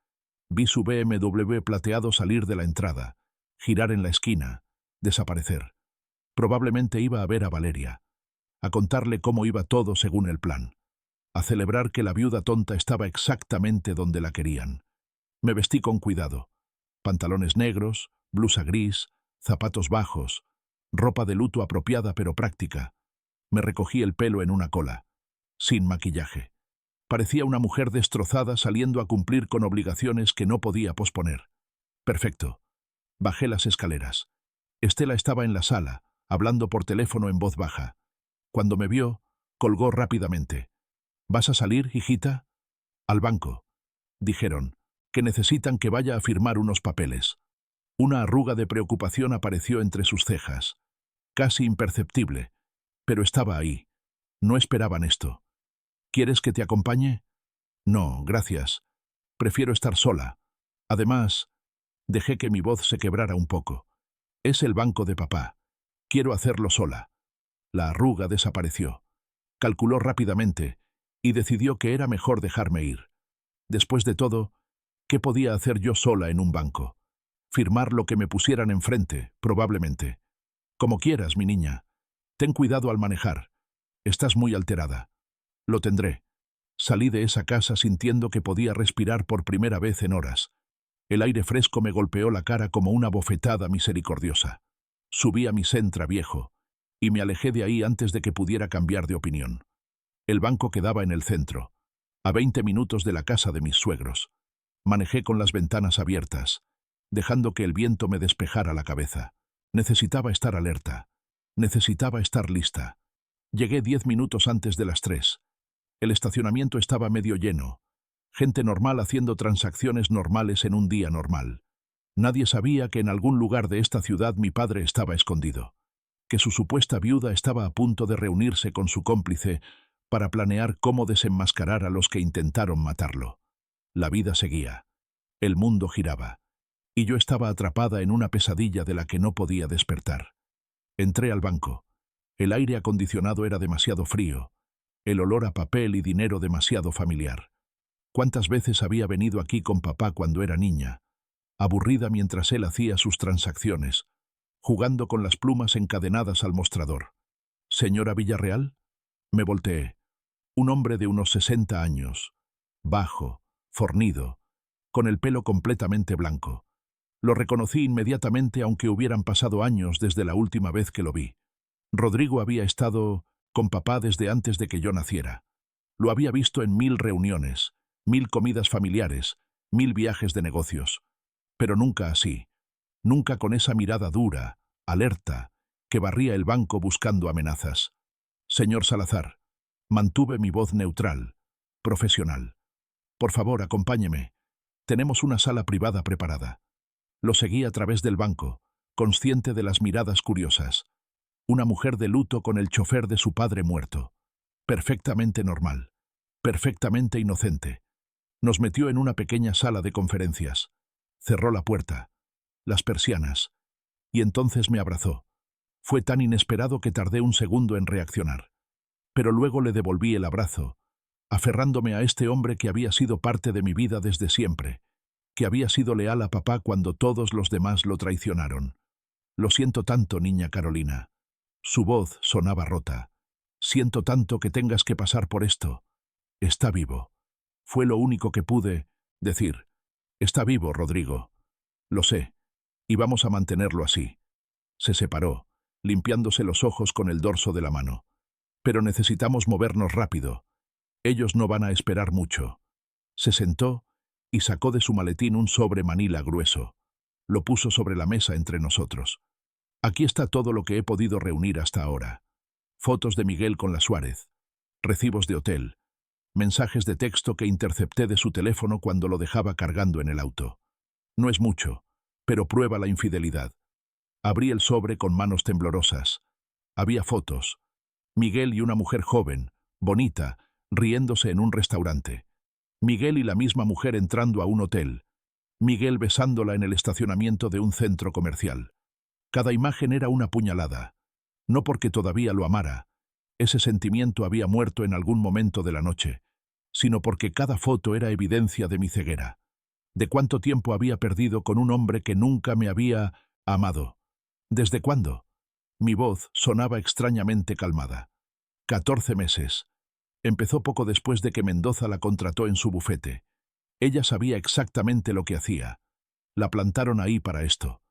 [SPEAKER 2] Vi su BMW plateado salir de la entrada, girar en la esquina, desaparecer. Probablemente iba a ver a Valeria, a contarle cómo iba todo según el plan, a celebrar que la viuda tonta estaba exactamente donde la querían. Me vestí con cuidado. Pantalones negros, blusa gris, zapatos bajos, ropa de luto apropiada pero práctica. Me recogí el pelo en una cola, sin maquillaje. Parecía una mujer destrozada saliendo a cumplir con obligaciones que no podía posponer. Perfecto. Bajé las escaleras. Estela estaba en la sala, hablando por teléfono en voz baja. Cuando me vio, colgó rápidamente. ¿Vas a salir, hijita? Al banco. Dijeron, que necesitan que vaya a firmar unos papeles. Una arruga de preocupación apareció entre sus cejas. Casi imperceptible, pero estaba ahí. No esperaban esto. ¿Quieres que te acompañe? No, gracias. Prefiero estar sola. Además, dejé que mi voz se quebrara un poco. Es el banco de papá. Quiero hacerlo sola. La arruga desapareció. Calculó rápidamente y decidió que era mejor dejarme ir. Después de todo, ¿qué podía hacer yo sola en un banco? Firmar lo que me pusieran enfrente, probablemente. Como quieras, mi niña. Ten cuidado al manejar. Estás muy alterada. Lo tendré. Salí de esa casa sintiendo que podía respirar por primera vez en horas. El aire fresco me golpeó la cara como una bofetada misericordiosa. Subí a mi Sentra viejo, y me alejé de ahí antes de que pudiera cambiar de opinión. El banco quedaba en el centro, a 20 minutos de la casa de mis suegros. Manejé con las ventanas abiertas, dejando que el viento me despejara la cabeza. Necesitaba estar alerta. Necesitaba estar lista. Llegué 10 minutos antes de las 3. El estacionamiento estaba medio lleno. Gente normal haciendo transacciones normales en un día normal. Nadie sabía que en algún lugar de esta ciudad mi padre estaba escondido. Que su supuesta viuda estaba a punto de reunirse con su cómplice para planear cómo desenmascarar a los que intentaron matarlo. La vida seguía. El mundo giraba. Y yo estaba atrapada en una pesadilla de la que no podía despertar. Entré al banco. El aire acondicionado era demasiado frío. El olor a papel y dinero demasiado familiar. ¿Cuántas veces había venido aquí con papá cuando era niña? Aburrida mientras él hacía sus transacciones, jugando con las plumas encadenadas al mostrador. ¿Señora Villarreal? Me volteé. Un hombre de unos 60 años, bajo, fornido, con el pelo completamente blanco. Lo reconocí inmediatamente aunque hubieran pasado años desde la última vez que lo vi. Rodrigo había estado con papá desde antes de que yo naciera. Lo había visto en 1000 reuniones, 1000 comidas familiares, 1000 viajes de negocios. Pero nunca así. Nunca con esa mirada dura, alerta, que barría el banco buscando amenazas. Señor Salazar, mantuve mi voz neutral, profesional. Por favor, acompáñeme. Tenemos una sala privada preparada. Lo seguí a través del banco, consciente de las miradas curiosas. Una mujer de luto con el chofer de su padre muerto. Perfectamente normal. Perfectamente inocente. Nos metió en una pequeña sala de conferencias. Cerró la puerta, las persianas, y entonces me abrazó. Fue tan inesperado que tardé un segundo en reaccionar. Pero luego le devolví el abrazo, aferrándome a este hombre que había sido parte de mi vida desde siempre, que había sido leal a papá cuando todos los demás lo traicionaron. Lo siento tanto, niña Carolina. Su voz sonaba rota. Siento tanto que tengas que pasar por esto. Está vivo. Fue lo único que pude decir. Está vivo, Rodrigo. Lo sé. Y vamos a mantenerlo así. Se separó, limpiándose los ojos con el dorso de la mano. Pero necesitamos movernos rápido. Ellos no van a esperar mucho. Se sentó y sacó de su maletín un sobre manila grueso. Lo puso sobre la mesa entre nosotros. Aquí está todo lo que he podido reunir hasta ahora. Fotos de Miguel con la Suárez, recibos de hotel, mensajes de texto que intercepté de su teléfono cuando lo dejaba cargando en el auto. No es mucho, pero prueba la infidelidad. Abrí el sobre con manos temblorosas. Había fotos. Miguel y una mujer joven, bonita, riéndose en un restaurante. Miguel y la misma mujer entrando a un hotel. Miguel besándola en el estacionamiento de un centro comercial. Cada imagen era una puñalada. No porque todavía lo amara, ese sentimiento había muerto en algún momento de la noche, sino porque cada foto era evidencia de mi ceguera. ¿De cuánto tiempo había perdido con un hombre que nunca me había amado? ¿Desde cuándo? Mi voz sonaba extrañamente calmada. 14 meses. Empezó poco después de que Mendoza la contrató en su bufete. Ella sabía exactamente lo que hacía. La plantaron ahí para esto.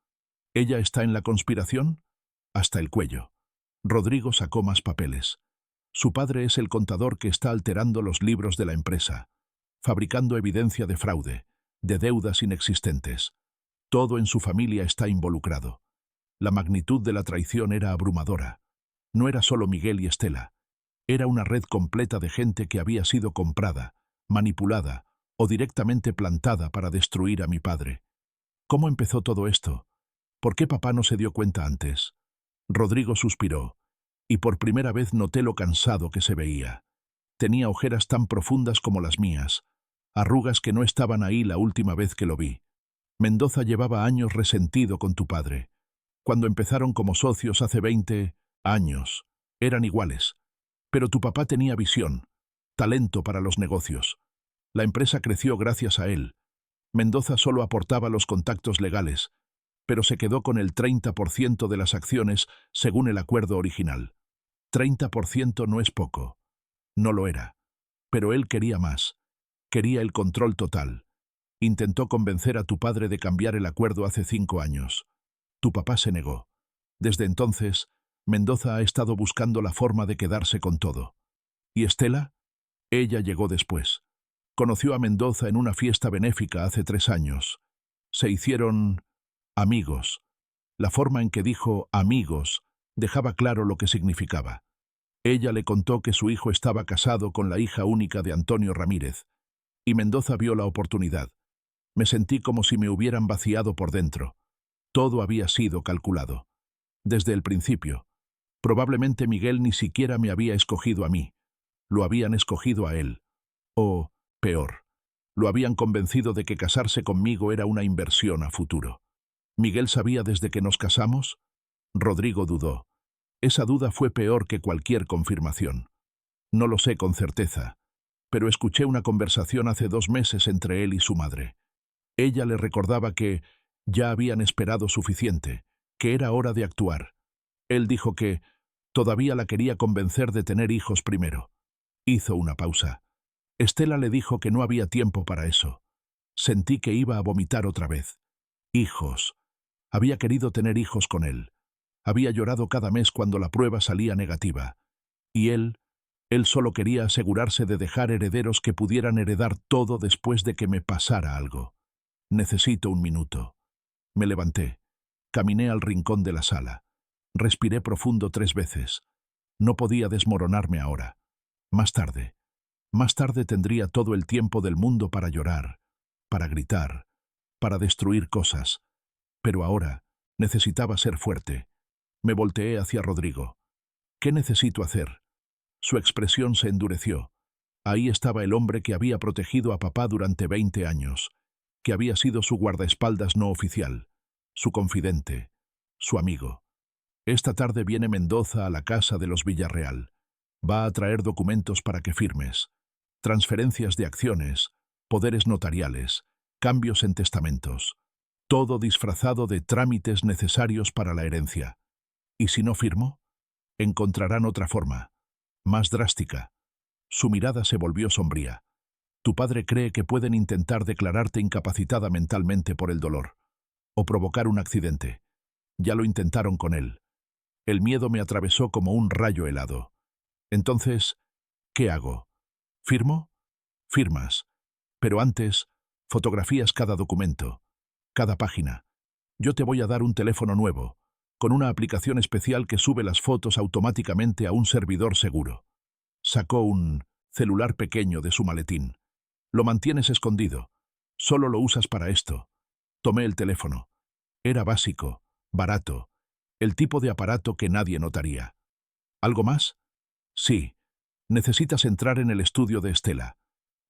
[SPEAKER 2] ¿Ella está en la conspiración? Hasta el cuello. Rodrigo sacó más papeles. Su padre es el contador que está alterando los libros de la empresa, fabricando evidencia de fraude, de deudas inexistentes. Todo en su familia está involucrado. La magnitud de la traición era abrumadora. No era solo Miguel y Estela. Era una red completa de gente que había sido comprada, manipulada o directamente plantada para destruir a mi padre. ¿Cómo empezó todo esto? ¿Por qué papá no se dio cuenta antes? Rodrigo suspiró, y por primera vez noté lo cansado que se veía. Tenía ojeras tan profundas como las mías, arrugas que no estaban ahí la última vez que lo vi. Mendoza llevaba años resentido con tu padre. Cuando empezaron como socios hace 20 años, eran iguales. Pero tu papá tenía visión, talento para los negocios. La empresa creció gracias a él. Mendoza solo aportaba los contactos legales, pero se quedó con el 30% de las acciones según el acuerdo original. 30% no es poco. No lo era. Pero él quería más. Quería el control total. Intentó convencer a tu padre de cambiar el acuerdo hace 5 años. Tu papá se negó. Desde entonces, Mendoza ha estado buscando la forma de quedarse con todo. ¿Y Estela? Ella llegó después. Conoció a Mendoza en una fiesta benéfica hace 3 años. Se hicieron amigos. La forma en que dijo amigos dejaba claro lo que significaba. Ella le contó que su hijo estaba casado con la hija única de Antonio Ramírez, y Mendoza vio la oportunidad. Me sentí como si me hubieran vaciado por dentro. Todo había sido calculado. Desde el principio. Probablemente Miguel ni siquiera me había escogido a mí. Lo habían escogido a él. O, peor, lo habían convencido de que casarse conmigo era una inversión a futuro. ¿Miguel sabía desde que nos casamos? Rodrigo dudó. Esa duda fue peor que cualquier confirmación. No lo sé con certeza, pero escuché una conversación hace 2 meses entre él y su madre. Ella le recordaba que ya habían esperado suficiente, que era hora de actuar. Él dijo que todavía la quería convencer de tener hijos primero. Hizo una pausa. Estela le dijo que no había tiempo para eso. Sentí que iba a vomitar otra vez. Hijos. Había querido tener hijos con él. Había llorado cada mes cuando la prueba salía negativa. Y él solo quería asegurarse de dejar herederos que pudieran heredar todo después de que me pasara algo. Necesito un minuto. Me levanté. Caminé al rincón de la sala. Respiré profundo 3 veces. No podía desmoronarme ahora. Más tarde tendría todo el tiempo del mundo para llorar, para gritar, para destruir cosas. Pero ahora necesitaba ser fuerte. Me volteé hacia Rodrigo. ¿Qué necesito hacer? Su expresión se endureció. Ahí estaba el hombre que había protegido a papá durante 20 años, que había sido su guardaespaldas no oficial, su confidente, su amigo. Esta tarde viene Mendoza a la casa de los Villarreal. Va a traer documentos para que firmes. Transferencias de acciones, poderes notariales, cambios en testamentos. Todo disfrazado de trámites necesarios para la herencia. ¿Y si no firmo? Encontrarán otra forma, más drástica. Su mirada se volvió sombría. Tu padre cree que pueden intentar declararte incapacitada mentalmente por el dolor, o provocar un accidente. Ya lo intentaron con él. El miedo me atravesó como un rayo helado. Entonces, ¿qué hago? ¿Firmo? Firmas. Pero antes, fotografías cada documento, cada página. Yo te voy a dar un teléfono nuevo, con una aplicación especial que sube las fotos automáticamente a un servidor seguro. Sacó un celular pequeño de su maletín. Lo mantienes escondido. Solo lo usas para esto. Tomé el teléfono. Era básico, barato, el tipo de aparato que nadie notaría. ¿Algo más? Sí. Necesitas entrar en el estudio de Estela.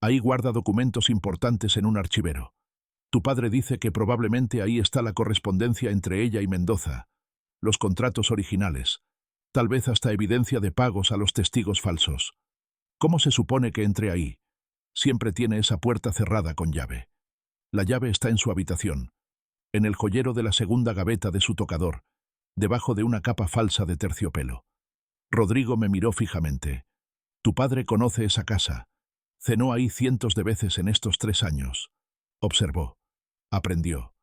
[SPEAKER 2] Ahí guarda documentos importantes en un archivero. Tu padre dice que probablemente ahí está la correspondencia entre ella y Mendoza, los contratos originales, tal vez hasta evidencia de pagos a los testigos falsos. ¿Cómo se supone que entre ahí? Siempre tiene esa puerta cerrada con llave. La llave está en su habitación, en el joyero de la segunda gaveta de su tocador, debajo de una capa falsa de terciopelo. Rodrigo me miró fijamente. Tu padre conoce esa casa. Cenó ahí cientos de veces en estos 3 años. Observó. Aprendió.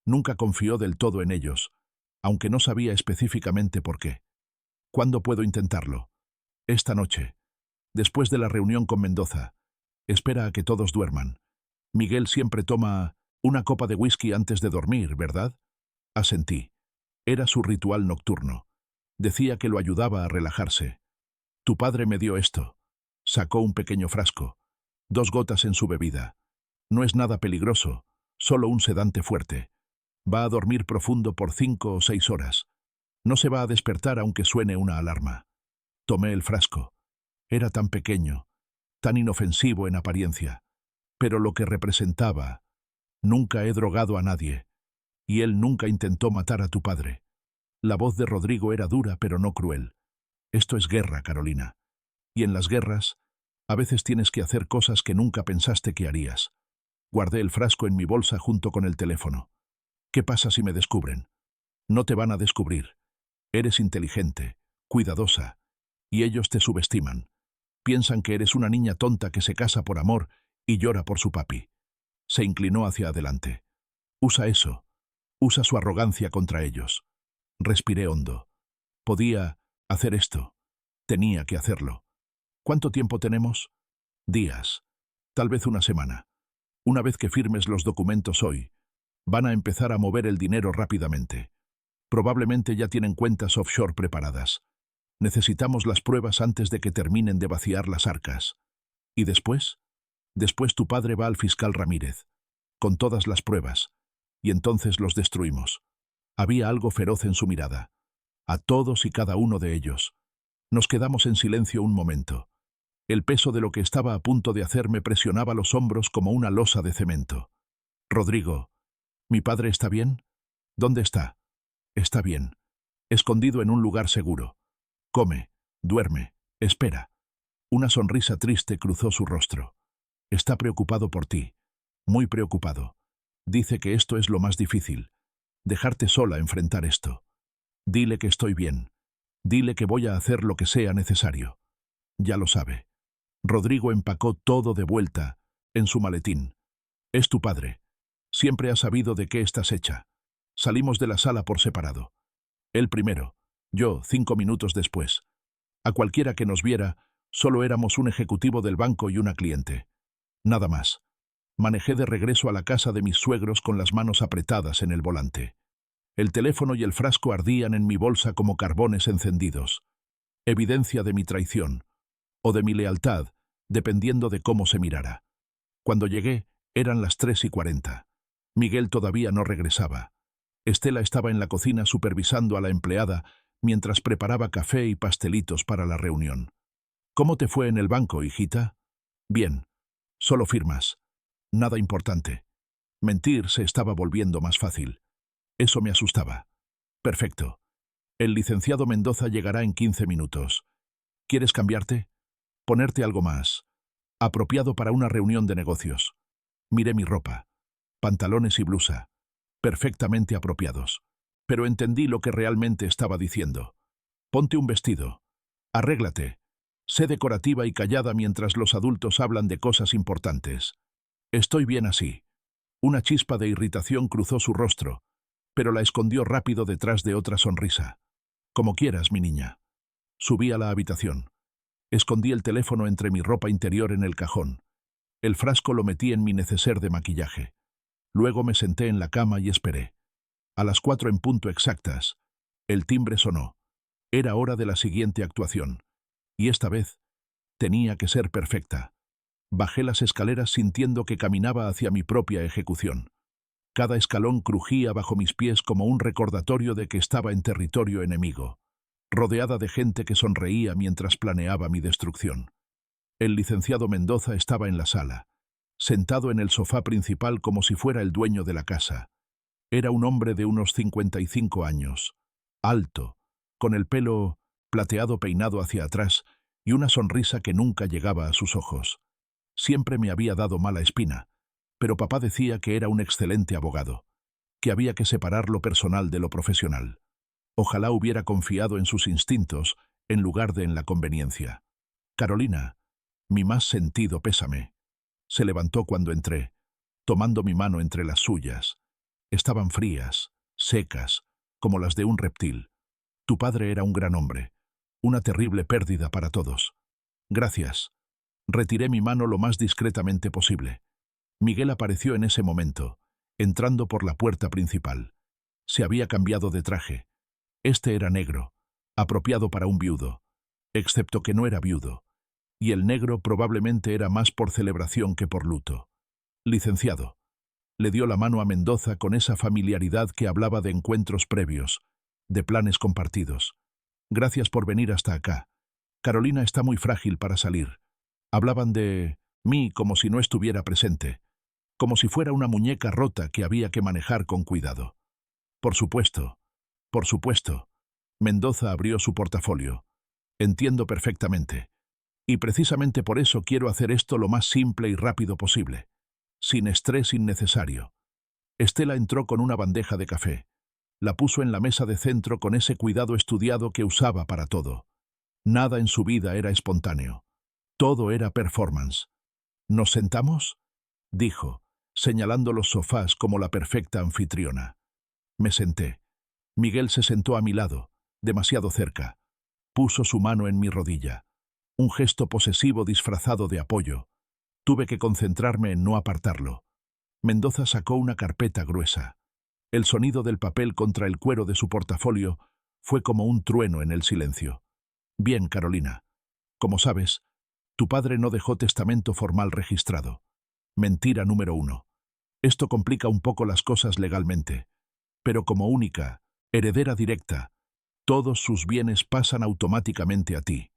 [SPEAKER 2] Nunca confió del todo en ellos, aunque no sabía específicamente por qué. ¿Cuándo puedo intentarlo? Esta noche. Después de la reunión con Mendoza. Espera a que todos duerman. Miguel siempre toma una copa de whisky antes de dormir, ¿verdad? Asentí. Era su ritual nocturno. Decía que lo ayudaba a relajarse. Tu padre me dio esto. Sacó un pequeño frasco. 2 gotas en su bebida. No es nada peligroso, solo un sedante fuerte. Va a dormir profundo por 5 o 6 horas. No se va a despertar aunque suene una alarma. Tomé el frasco. Era tan pequeño, tan inofensivo en apariencia. Pero lo que representaba, nunca he drogado a nadie, y él nunca intentó matar a tu padre. La voz de Rodrigo era dura pero no cruel. Esto es guerra, Carolina. Y en las guerras, a veces tienes que hacer cosas que nunca pensaste que harías. Guardé el frasco en mi bolsa junto con el teléfono. ¿Qué pasa si me descubren? No te van a descubrir. Eres inteligente, cuidadosa, y ellos te subestiman. Piensan que eres una niña tonta que se casa por amor y llora por su papi. Se inclinó hacia adelante. Usa eso. Usa su arrogancia contra ellos. Respiré hondo. Podía hacer esto. Tenía que hacerlo. ¿Cuánto tiempo tenemos? Días. Tal vez una semana. Una vez que firmes los documentos hoy, van a empezar a mover el dinero rápidamente. Probablemente ya tienen cuentas offshore preparadas. Necesitamos las pruebas antes de que terminen de vaciar las arcas. ¿Y después? Después tu padre va al fiscal Ramírez, con todas las pruebas, y entonces los destruimos. Había algo feroz en su mirada. A todos y cada uno de ellos. Nos quedamos en silencio un momento. El peso de lo que estaba a punto de hacer me presionaba los hombros como una losa de cemento. Rodrigo, ¿mi padre está bien? ¿Dónde está? Está bien. Escondido en un lugar seguro. Come, duerme, espera. Una sonrisa triste cruzó su rostro. Está preocupado por ti. Muy preocupado. Dice que esto es lo más difícil. Dejarte sola enfrentar esto. Dile que estoy bien. Dile que voy a hacer lo que sea necesario. Ya lo sabe. Rodrigo empacó todo de vuelta, en su maletín. Es tu padre. Siempre ha sabido de qué estás hecha. Salimos de la sala por separado. Él primero, yo 5 minutos después. A cualquiera que nos viera, solo éramos un ejecutivo del banco y una cliente. Nada más. Manejé de regreso a la casa de mis suegros con las manos apretadas en el volante. El teléfono y el frasco ardían en mi bolsa como carbones encendidos. Evidencia de mi traición, o de mi lealtad, dependiendo de cómo se mirara. Cuando llegué, Eran las 3:40. Miguel todavía no regresaba. Estela estaba en la cocina supervisando a la empleada mientras preparaba café y pastelitos para la reunión. ¿Cómo te fue en el banco, hijita? Bien. Solo firmas. Nada importante. Mentir se estaba volviendo más fácil. Eso me asustaba. Perfecto. El licenciado Mendoza llegará en 15 minutos. ¿Quieres cambiarte? Ponerte algo más apropiado para una reunión de negocios. Miré mi ropa. Pantalones y blusa. Perfectamente apropiados. Pero entendí lo que realmente estaba diciendo. Ponte un vestido. Arréglate. Sé decorativa y callada mientras los adultos hablan de cosas importantes. Estoy bien así. Una chispa de irritación cruzó su rostro, pero la escondió rápido detrás de otra sonrisa. Como quieras, mi niña. Subí a la habitación. Escondí el teléfono entre mi ropa interior en el cajón. El frasco lo metí en mi neceser de maquillaje. Luego me senté en la cama y esperé. A las 4 en punto exactas, el timbre sonó. Era hora de la siguiente actuación. Y esta vez, tenía que ser perfecta. Bajé las escaleras sintiendo que caminaba hacia mi propia ejecución. Cada escalón crujía bajo mis pies como un recordatorio de que estaba en territorio enemigo, rodeada de gente que sonreía mientras planeaba mi destrucción. El licenciado Mendoza estaba en la sala, sentado en el sofá principal como si fuera el dueño de la casa. Era un hombre de unos 55 años, alto, con el pelo plateado peinado hacia atrás y una sonrisa que nunca llegaba a sus ojos. Siempre me había dado mala espina, pero papá decía que era un excelente abogado, que había que separar lo personal de lo profesional. Ojalá hubiera confiado en sus instintos en lugar de en la conveniencia. Carolina, mi más sentido pésame. Se levantó cuando entré, tomando mi mano entre las suyas. Estaban frías, secas, como las de un reptil. Tu padre era un gran hombre, una terrible pérdida para todos. Gracias. Retiré mi mano lo más discretamente posible. Miguel apareció en ese momento, entrando por la puerta principal. Se había cambiado de traje. Este era negro, apropiado para un viudo, excepto que no era viudo, y el negro probablemente era más por celebración que por luto. Licenciado. Le dio la mano a Mendoza con esa familiaridad que hablaba de encuentros previos, de planes compartidos. Gracias por venir hasta acá. Carolina está muy frágil para salir. Hablaban de mí como si no estuviera presente, como si fuera una muñeca rota que había que manejar con cuidado. Por supuesto. Por supuesto. Mendoza abrió su portafolio. Entiendo perfectamente. Y precisamente por eso quiero hacer esto lo más simple y rápido posible, sin estrés innecesario. Estela entró con una bandeja de café. La puso en la mesa de centro con ese cuidado estudiado que usaba para todo. Nada en su vida era espontáneo. Todo era performance. ¿Nos sentamos? Dijo, señalando los sofás como la perfecta anfitriona. Me senté. Miguel se sentó a mi lado, demasiado cerca. Puso su mano en mi rodilla. Un gesto posesivo disfrazado de apoyo. Tuve que concentrarme en no apartarlo. Mendoza sacó una carpeta gruesa. El sonido del papel contra el cuero de su portafolio fue como un trueno en el silencio. Bien, Carolina. Como sabes, tu padre no dejó testamento formal registrado. Mentira número 1. Esto complica un poco las cosas legalmente, pero como única, heredera directa, todos sus bienes pasan automáticamente a ti.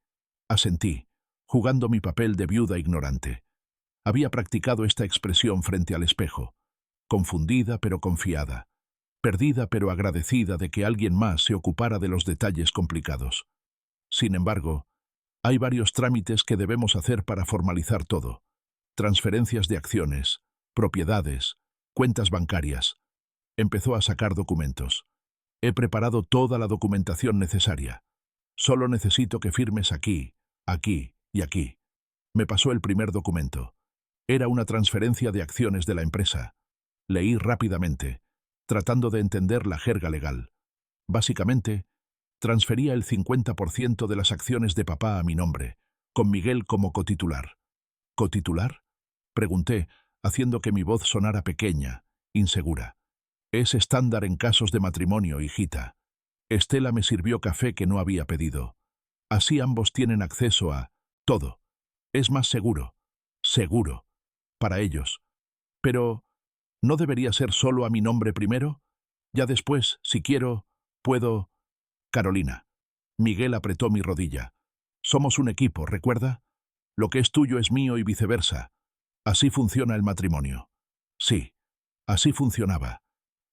[SPEAKER 2] Asentí, jugando mi papel de viuda ignorante. Había practicado esta expresión frente al espejo, confundida pero confiada, perdida pero agradecida de que alguien más se ocupara de los detalles complicados. Sin embargo, hay varios trámites que debemos hacer para formalizar todo. Transferencias de acciones, propiedades, cuentas bancarias. Empezó a sacar documentos. He preparado toda la documentación necesaria. Solo necesito que firmes aquí, aquí y aquí. Me pasó el primer documento. Era una transferencia de acciones de la empresa. Leí rápidamente, tratando de entender la jerga legal. Básicamente, transfería el 50% de las acciones de papá a mi nombre, con Miguel como cotitular. ¿Cotitular? Pregunté, haciendo que mi voz sonara pequeña, insegura. Es estándar en casos de matrimonio, hijita. Estela me sirvió café que no había pedido. Así ambos tienen acceso a todo. Es más seguro. Seguro. Para ellos. Pero, ¿no debería ser solo a mi nombre primero? Ya después, si quiero, puedo... Carolina. Miguel apretó mi rodilla. Somos un equipo, ¿recuerda? Lo que es tuyo es mío y viceversa. Así funciona el matrimonio. Sí, así funcionaba,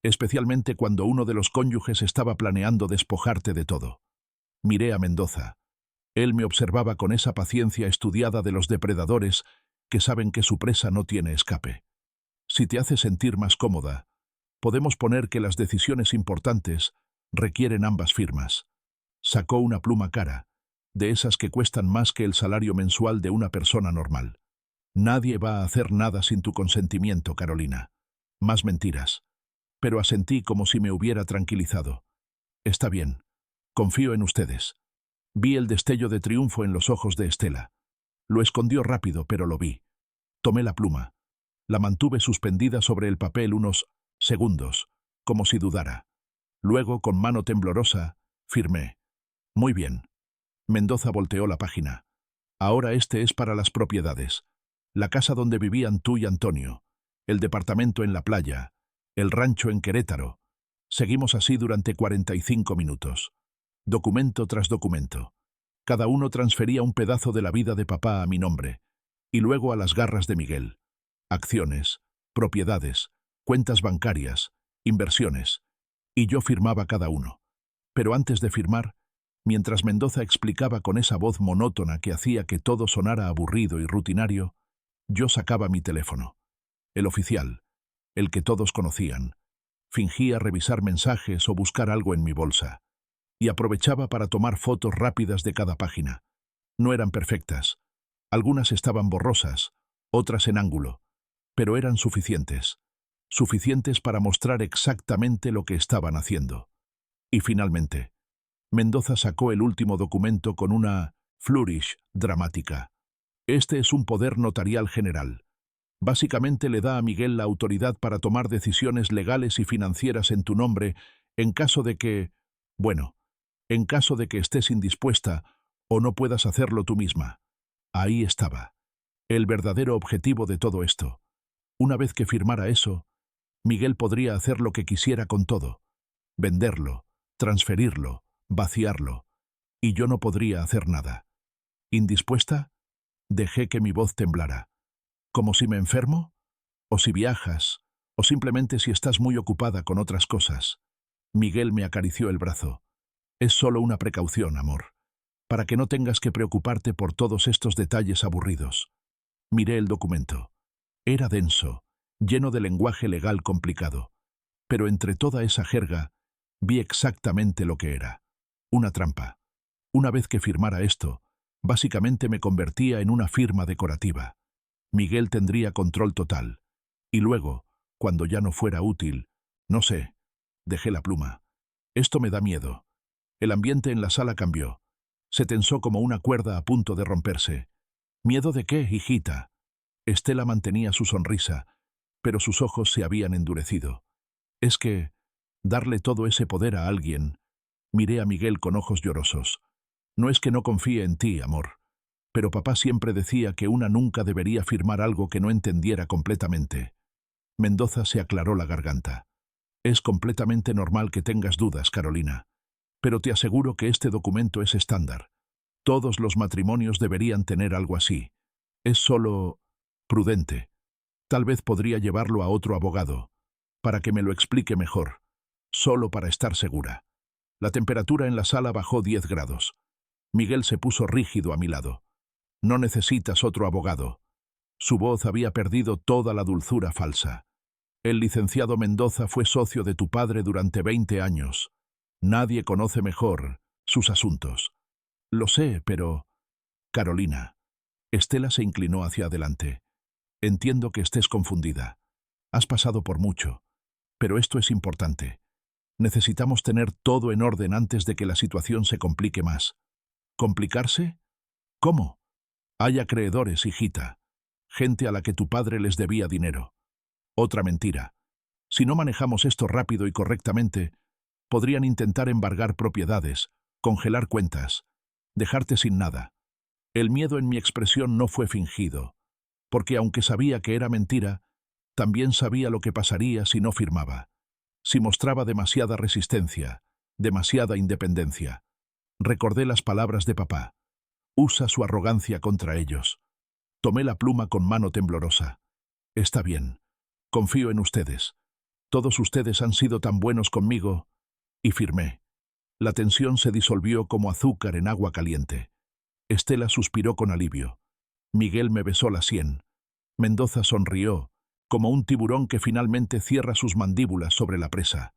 [SPEAKER 2] especialmente cuando uno de los cónyuges estaba planeando despojarte de todo. Miré a Mendoza. Él me observaba con esa paciencia estudiada de los depredadores que saben que su presa no tiene escape. Si te hace sentir más cómoda, podemos poner que las decisiones importantes requieren ambas firmas. Sacó una pluma cara, de esas que cuestan más que el salario mensual de una persona normal. Nadie va a hacer nada sin tu consentimiento, Carolina. Más mentiras. Pero asentí como si me hubiera tranquilizado. Está bien. Confío en ustedes. Vi el destello de triunfo en los ojos de Estela. Lo escondió rápido, pero lo vi. Tomé la pluma. La mantuve suspendida sobre el papel unos segundos, como si dudara. Luego, con mano temblorosa, firmé. Muy bien. Mendoza volteó la página. Ahora este es para las propiedades. La casa donde vivían tú y Antonio, el departamento en la playa, el rancho en Querétaro. Seguimos así durante 45 minutos. Documento tras documento. Cada uno transfería un pedazo de la vida de papá a mi nombre, y luego a las garras de Miguel. Acciones, propiedades, cuentas bancarias, inversiones. Y yo firmaba cada uno. Pero antes de firmar, mientras Mendoza explicaba con esa voz monótona que hacía que todo sonara aburrido y rutinario, yo sacaba mi teléfono. El oficial, el que todos conocían. Fingía revisar mensajes o buscar algo en mi bolsa. Y aprovechaba para tomar fotos rápidas de cada página. No eran perfectas. Algunas estaban borrosas, otras en ángulo. Pero eran suficientes. Suficientes para mostrar exactamente lo que estaban haciendo. Y finalmente, Mendoza sacó el último documento con una flourish dramática. Este es un poder notarial general. Básicamente le da a Miguel la autoridad para tomar decisiones legales y financieras en tu nombre en caso de que, bueno, en caso de que estés indispuesta o no puedas hacerlo tú misma. Ahí estaba. El verdadero objetivo de todo esto. Una vez que firmara eso, Miguel podría hacer lo que quisiera con todo. Venderlo, transferirlo, vaciarlo. Y yo no podría hacer nada. ¿Indispuesta? Dejé que mi voz temblara. ¿Como si me enfermo? ¿O si viajas? ¿O simplemente si estás muy ocupada con otras cosas? Miguel me acarició el brazo. Es solo una precaución, amor. Para que no tengas que preocuparte por todos estos detalles aburridos. Miré el documento. Era denso, lleno de lenguaje legal complicado. Pero entre toda esa jerga, vi exactamente lo que era. Una trampa. Una vez que firmara esto, básicamente me convertía en una firma decorativa. Miguel tendría control total. Y luego, cuando ya no fuera útil, no sé, dejé la pluma. Esto me da miedo. El ambiente en la sala cambió. Se tensó como una cuerda a punto de romperse. ¿Miedo de qué, hijita? Estela mantenía su sonrisa, pero sus ojos se habían endurecido. Es que, darle todo ese poder a alguien... Miré a Miguel con ojos llorosos. No es que no confíe en ti, amor. Pero papá siempre decía que una nunca debería firmar algo que no entendiera completamente. Mendoza se aclaró la garganta. Es completamente normal que tengas dudas, Carolina. Pero te aseguro que este documento es estándar. Todos los matrimonios deberían tener algo así. Es solo... prudente. Tal vez podría llevarlo a otro abogado, para que me lo explique mejor, solo para estar segura. La temperatura en la sala bajó 10 grados. Miguel se puso rígido a mi lado. No necesitas otro abogado. Su voz había perdido toda la dulzura falsa. El licenciado Mendoza fue socio de tu padre durante 20 años. Nadie conoce mejor sus asuntos. Lo sé, pero... Carolina. Estela se inclinó hacia adelante. Entiendo que estés confundida. Has pasado por mucho. Pero esto es importante. Necesitamos tener todo en orden antes de que la situación se complique más. ¿Complicarse? ¿Cómo? Hay acreedores, hijita. Gente a la que tu padre les debía dinero. Otra mentira. Si no manejamos esto rápido y correctamente, podrían intentar embargar propiedades, congelar cuentas, dejarte sin nada. El miedo en mi expresión no fue fingido, porque aunque sabía que era mentira, También sabía lo que pasaría si no firmaba, si mostraba demasiada resistencia, demasiada independencia. Recordé las palabras de papá. Usa su arrogancia contra ellos. Tomé la pluma con mano temblorosa. Está bien. Confío en ustedes. Todos ustedes han sido tan buenos conmigo. Y firmé. La tensión se disolvió como azúcar en agua caliente. Estela suspiró con alivio. Miguel me besó la sien. Mendoza sonrió, como un tiburón que finalmente cierra sus mandíbulas sobre la presa.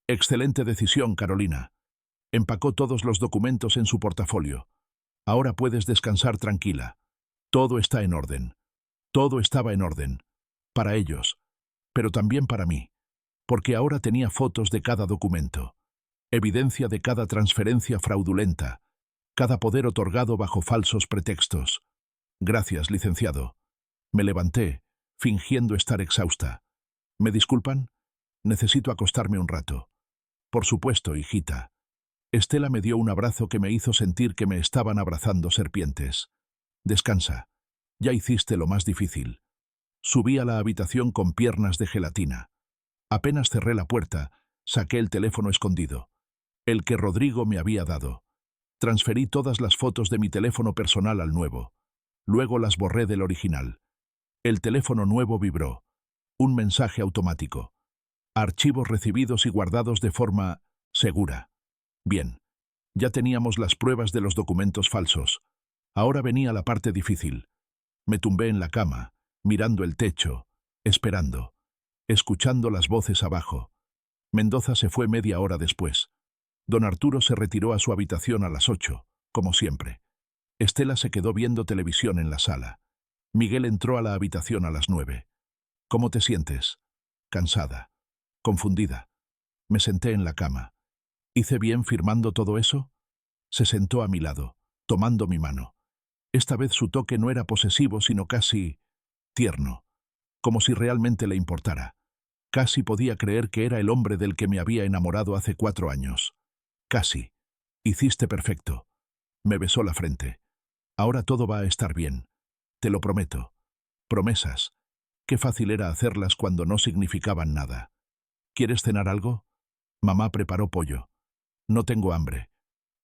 [SPEAKER 2] Excelente decisión, Carolina. Empacó todos los documentos en su portafolio. Ahora puedes descansar tranquila. Todo está en orden. Todo estaba en orden. Para ellos. Pero también para mí. Porque ahora tenía fotos de cada documento. Evidencia de cada transferencia fraudulenta. Cada poder otorgado bajo falsos pretextos. Gracias, licenciado. Me levanté, fingiendo estar exhausta. ¿Me disculpan? Necesito acostarme un rato. Por supuesto, hijita. Estela me dio un abrazo que me hizo sentir que me estaban abrazando serpientes. Descansa. Ya hiciste lo más difícil. Subí a la habitación con piernas de gelatina. Apenas cerré la puerta, saqué el teléfono escondido. El que Rodrigo me había dado. Transferí todas las fotos de mi teléfono personal al nuevo. Luego las borré del original. El teléfono nuevo vibró. Un mensaje automático. Archivos recibidos y guardados de forma segura. Bien. Ya teníamos las pruebas de los documentos falsos. Ahora venía la parte difícil. Me tumbé en la cama, mirando el techo, esperando, escuchando las voces abajo. Mendoza se fue media hora después. Don Arturo se retiró a su habitación a las 8, como siempre. Estela se quedó viendo televisión en la sala. Miguel entró a la habitación a las 9. ¿Cómo te sientes? Cansada. Confundida. Me senté en la cama. ¿Hice bien firmando todo eso? Se sentó a mi lado, tomando mi mano. Esta vez su toque no era posesivo, sino casi tierno, como si realmente le importara. Casi podía creer que era el hombre del que me había enamorado hace 4 años. Casi. Hiciste perfecto. Me besó la frente. Ahora todo va a estar bien. Te lo prometo. Promesas. Qué fácil era hacerlas cuando no significaban nada. ¿Quieres cenar algo? Mamá preparó pollo. No tengo hambre.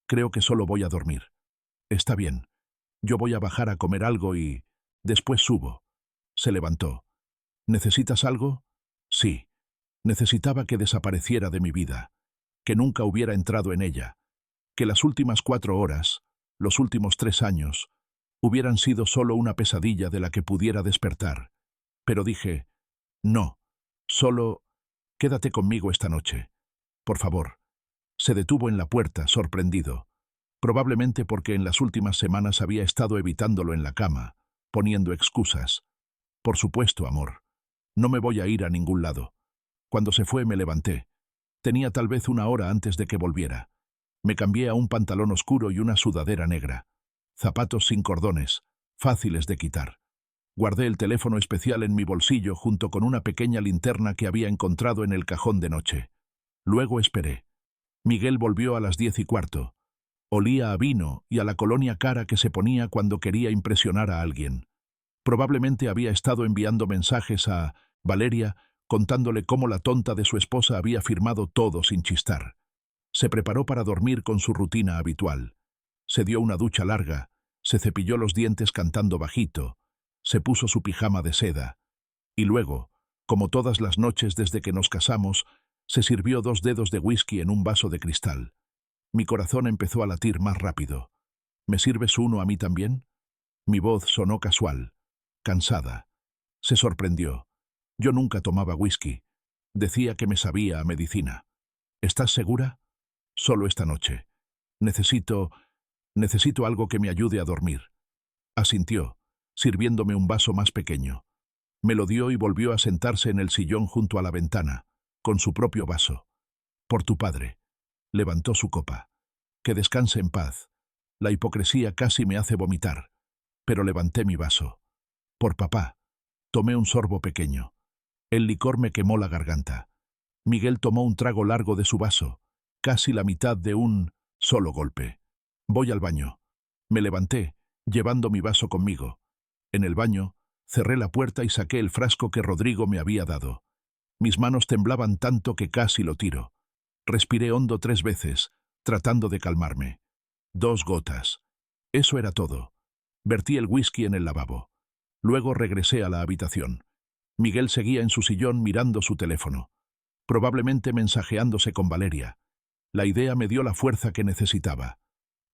[SPEAKER 2] Creo que solo voy a dormir. Está bien. Yo voy a bajar a comer algo y después subo. Se levantó. ¿Necesitas algo? Sí. Necesitaba que desapareciera de mi vida, que nunca hubiera entrado en ella, que las últimas 4 horas, los últimos 3 años, hubieran sido solo una pesadilla de la que pudiera despertar. Pero dije, no, solo quédate conmigo esta noche. Por favor. Se detuvo en la puerta, sorprendido. Probablemente porque en las últimas semanas había estado evitándolo en la cama, poniendo excusas. Por supuesto, amor. No me voy a ir a ningún lado. Cuando se fue me levanté. Tenía tal vez 1 hora antes de que volviera. Me cambié a un pantalón oscuro y una sudadera negra. Zapatos sin cordones, fáciles de quitar. Guardé el teléfono especial en mi bolsillo junto con una pequeña linterna que había encontrado en el cajón de noche. Luego esperé. Miguel volvió a las 10:15. Olía a vino y a la colonia cara que se ponía cuando quería impresionar a alguien. Probablemente había estado enviando mensajes a Valeria, contándole cómo la tonta de su esposa había firmado todo sin chistar. Se preparó para dormir con su rutina habitual. Se dio una ducha larga, se cepilló los dientes cantando bajito, se puso su pijama de seda. Y luego, como todas las noches desde que nos casamos, se sirvió 2 dedos de whisky en un vaso de cristal. Mi corazón empezó a latir más rápido. ¿Me sirves uno a mí también? Mi voz sonó casual, cansada. Se sorprendió. Yo nunca tomaba whisky. Decía que me sabía a medicina. ¿Estás segura? Solo esta noche. Necesito algo que me ayude a dormir. Asintió, sirviéndome un vaso más pequeño. Me lo dio y volvió a sentarse en el sillón junto a la ventana, con su propio vaso. Por tu padre. Levantó su copa. Que descanse en paz. La hipocresía casi me hace vomitar. Pero levanté mi vaso. Por papá. Tomé un sorbo pequeño. El licor me quemó la garganta. Miguel tomó un trago largo de su vaso, casi la mitad de un solo golpe. Voy al baño. Me levanté, llevando mi vaso conmigo. En el baño, Cerré la puerta y saqué el frasco que Rodrigo me había dado. Mis manos temblaban tanto que casi lo tiro. Respiré hondo 3 veces, tratando de calmarme. 2 gotas. Eso era todo. Vertí el whisky en el lavabo. Luego regresé a la habitación. Miguel seguía en su sillón mirando su teléfono, probablemente mensajeándose con Valeria. La idea me dio la fuerza que necesitaba.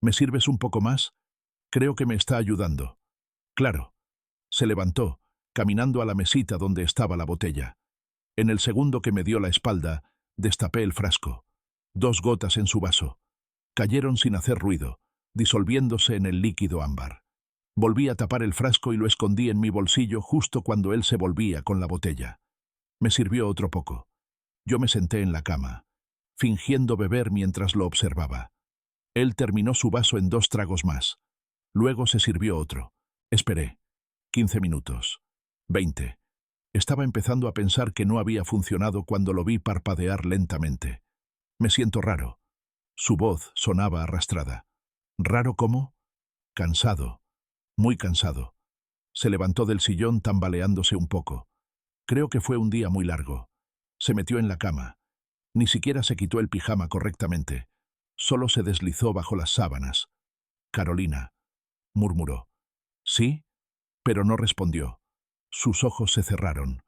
[SPEAKER 2] ¿Me sirves un poco más? Creo que me está ayudando. Claro. Se levantó, caminando a la mesita donde estaba la botella. En el segundo que me dio la espalda, destapé el frasco. 2 gotas en su vaso. Cayeron sin hacer ruido, disolviéndose en el líquido ámbar. Volví a tapar el frasco y lo escondí en mi bolsillo justo cuando él se volvía con la botella. Me sirvió otro poco. Yo me senté en la cama, fingiendo beber mientras lo observaba. Él terminó su vaso en 2 tragos más. Luego se sirvió otro. Esperé. 15 minutos. 20. Estaba empezando a pensar que no había funcionado cuando lo vi parpadear lentamente. Me siento raro. Su voz sonaba arrastrada. ¿Raro cómo? Cansado. Muy cansado. Se levantó del sillón tambaleándose un poco. Creo que fue un día muy largo. Se metió en la cama. Ni siquiera se quitó el pijama correctamente. Solo se deslizó bajo las sábanas. Carolina, murmuró. ¿Sí? Pero no respondió. Sus ojos se cerraron.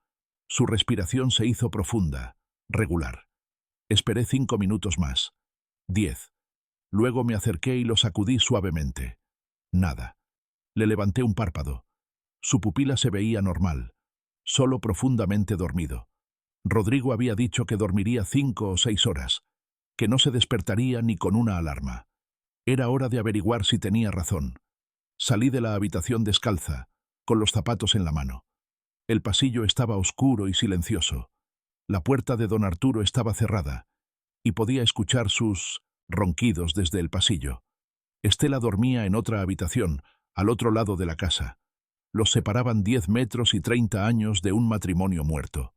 [SPEAKER 2] Su respiración se hizo profunda, regular. Esperé 5 minutos más. 10. Luego me acerqué y lo sacudí suavemente. Nada. Le levanté un párpado. Su pupila se veía normal, solo profundamente dormido. Rodrigo había dicho que dormiría 5 o 6 horas, que no se despertaría ni con una alarma. Era hora de averiguar si tenía razón. Salí de la habitación descalza, con los zapatos en la mano. El pasillo estaba oscuro y silencioso. La puerta de don Arturo estaba cerrada, y podía escuchar sus ronquidos desde el pasillo. Estela dormía en otra habitación, al otro lado de la casa. Los separaban 10 metros y 30 años de un matrimonio muerto.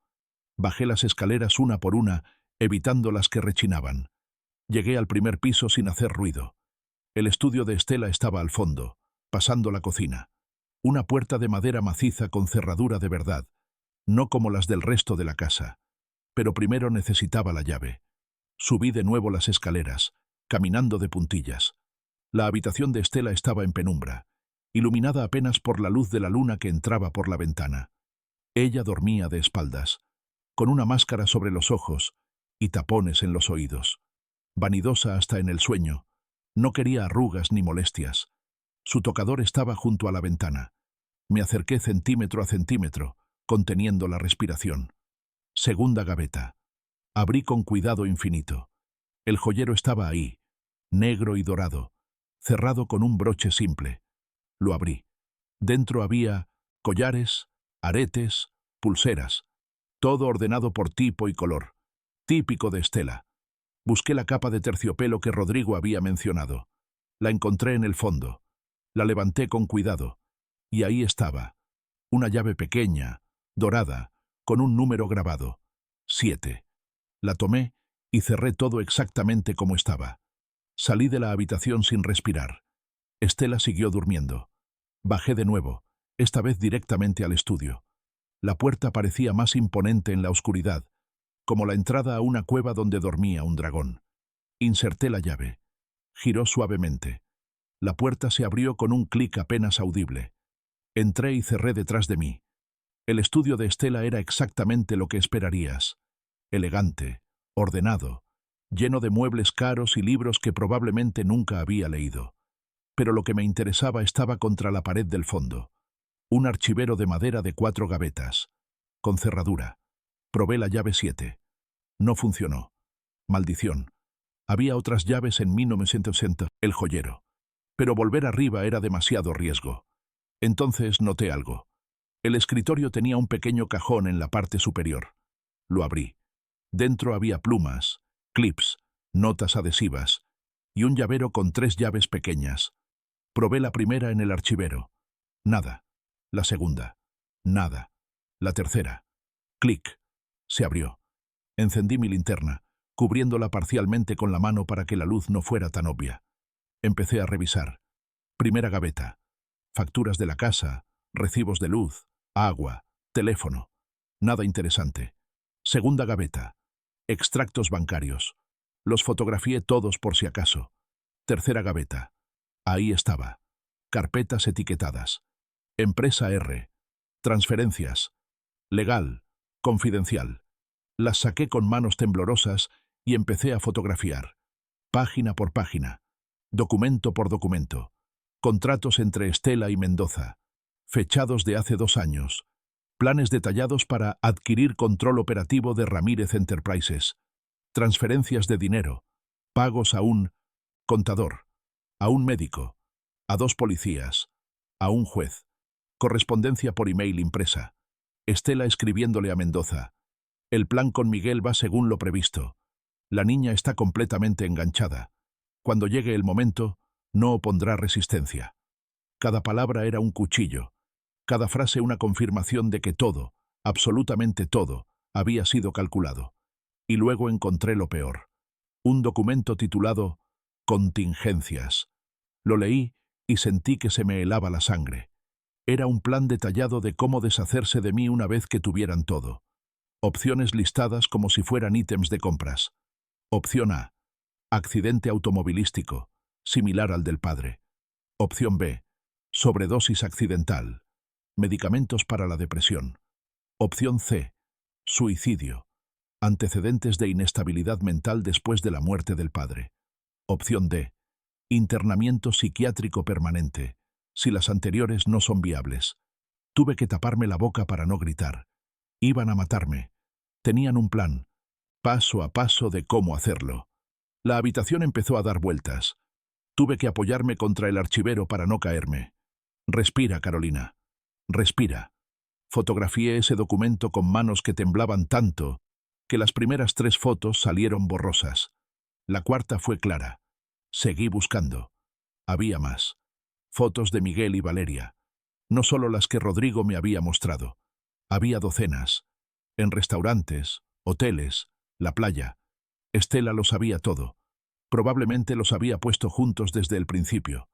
[SPEAKER 2] Bajé las escaleras una por una, evitando las que rechinaban. Llegué al primer piso sin hacer ruido. El estudio de Estela estaba al fondo, pasando la cocina. Una puerta de madera maciza con cerradura de verdad, no como las del resto de la casa. Pero primero necesitaba la llave. Subí de nuevo las escaleras, caminando de puntillas. La habitación de Estela estaba en penumbra, iluminada apenas por la luz de la luna que entraba por la ventana. Ella dormía de espaldas, con una máscara sobre los ojos y tapones en los oídos. Vanidosa hasta en el sueño, no quería arrugas ni molestias. Su tocador estaba junto a la ventana. Me acerqué centímetro a centímetro, conteniendo la respiración. Segunda gaveta. Abrí con cuidado infinito. El joyero estaba ahí, negro y dorado, cerrado con un broche simple. Lo abrí. Dentro había collares, aretes, pulseras, todo ordenado por tipo y color, típico de Estela. Busqué la capa de terciopelo que Rodrigo había mencionado. La encontré en el fondo. La levanté con cuidado. Y ahí estaba. Una llave pequeña, dorada, con un número grabado. 7. La tomé y cerré todo exactamente como estaba. Salí de la habitación sin respirar. Estela siguió durmiendo. Bajé de nuevo, esta vez directamente al estudio. La puerta parecía más imponente en la oscuridad, como la entrada a una cueva donde dormía un dragón. Inserté la llave. Giró suavemente. La puerta se abrió con un clic apenas audible. Entré y cerré detrás de mí. El estudio de Estela era exactamente lo que esperarías. Elegante, ordenado, lleno de muebles caros y libros que probablemente nunca había leído. Pero lo que me interesaba estaba contra la pared del fondo. Un archivero de madera de 4 gavetas, con cerradura. Probé la llave 7. No funcionó. Maldición. Había otras llaves en 1960, el joyero. Pero volver arriba era demasiado riesgo. Entonces noté algo. El escritorio tenía un pequeño cajón en la parte superior. Lo abrí. Dentro había plumas, clips, notas adhesivas y un llavero con 3 llaves pequeñas. Probé la primera en el archivero. Nada. La segunda. Nada. La tercera. Clic. Se abrió. Encendí mi linterna, cubriéndola parcialmente con la mano para que la luz no fuera tan obvia. Empecé a revisar. Primera gaveta. Facturas de la casa, recibos de luz, agua, teléfono. Nada interesante. Segunda gaveta. Extractos bancarios. Los fotografié todos por si acaso. Tercera gaveta. Ahí estaba. Carpetas etiquetadas. Empresa R. Transferencias. Legal. Confidencial. Las saqué con manos temblorosas y empecé a fotografiar. Página por página. Documento por documento. Contratos entre Estela y Mendoza. Fechados de hace 2 años. Planes detallados para adquirir control operativo de Ramírez Enterprises. Transferencias de dinero. Pagos a un contador. A un médico. A 2 policías. A un juez. Correspondencia por email impresa. Estela escribiéndole a Mendoza. El plan con Miguel va según lo previsto. La niña está completamente enganchada. Cuando llegue el momento, no opondrá resistencia. Cada palabra era un cuchillo. Cada frase una confirmación de que todo, absolutamente todo, había sido calculado. Y luego encontré lo peor. Un documento titulado Contingencias. Lo leí y sentí que se me helaba la sangre. Era un plan detallado de cómo deshacerse de mí una vez que tuvieran todo. Opciones listadas como si fueran ítems de compras. Opción A. Accidente automovilístico, similar al del padre. Opción B. Sobredosis accidental. Medicamentos para la depresión. Opción C. Suicidio. Antecedentes de inestabilidad mental después de la muerte del padre. Opción D. Internamiento psiquiátrico permanente, si las anteriores no son viables. Tuve que taparme la boca para no gritar. Iban a matarme. Tenían un plan, paso a paso de cómo hacerlo. La habitación empezó a dar vueltas. Tuve que apoyarme contra el archivero para no caerme. Respira, Carolina. Respira. Fotografié ese documento con manos que temblaban tanto que las primeras 3 fotos salieron borrosas. La cuarta fue clara. Seguí buscando. Había más. Fotos de Miguel y Valeria. No solo las que Rodrigo me había mostrado. Había docenas. En restaurantes, hoteles, la playa. Estela lo sabía todo. Probablemente los había puesto juntos desde el principio.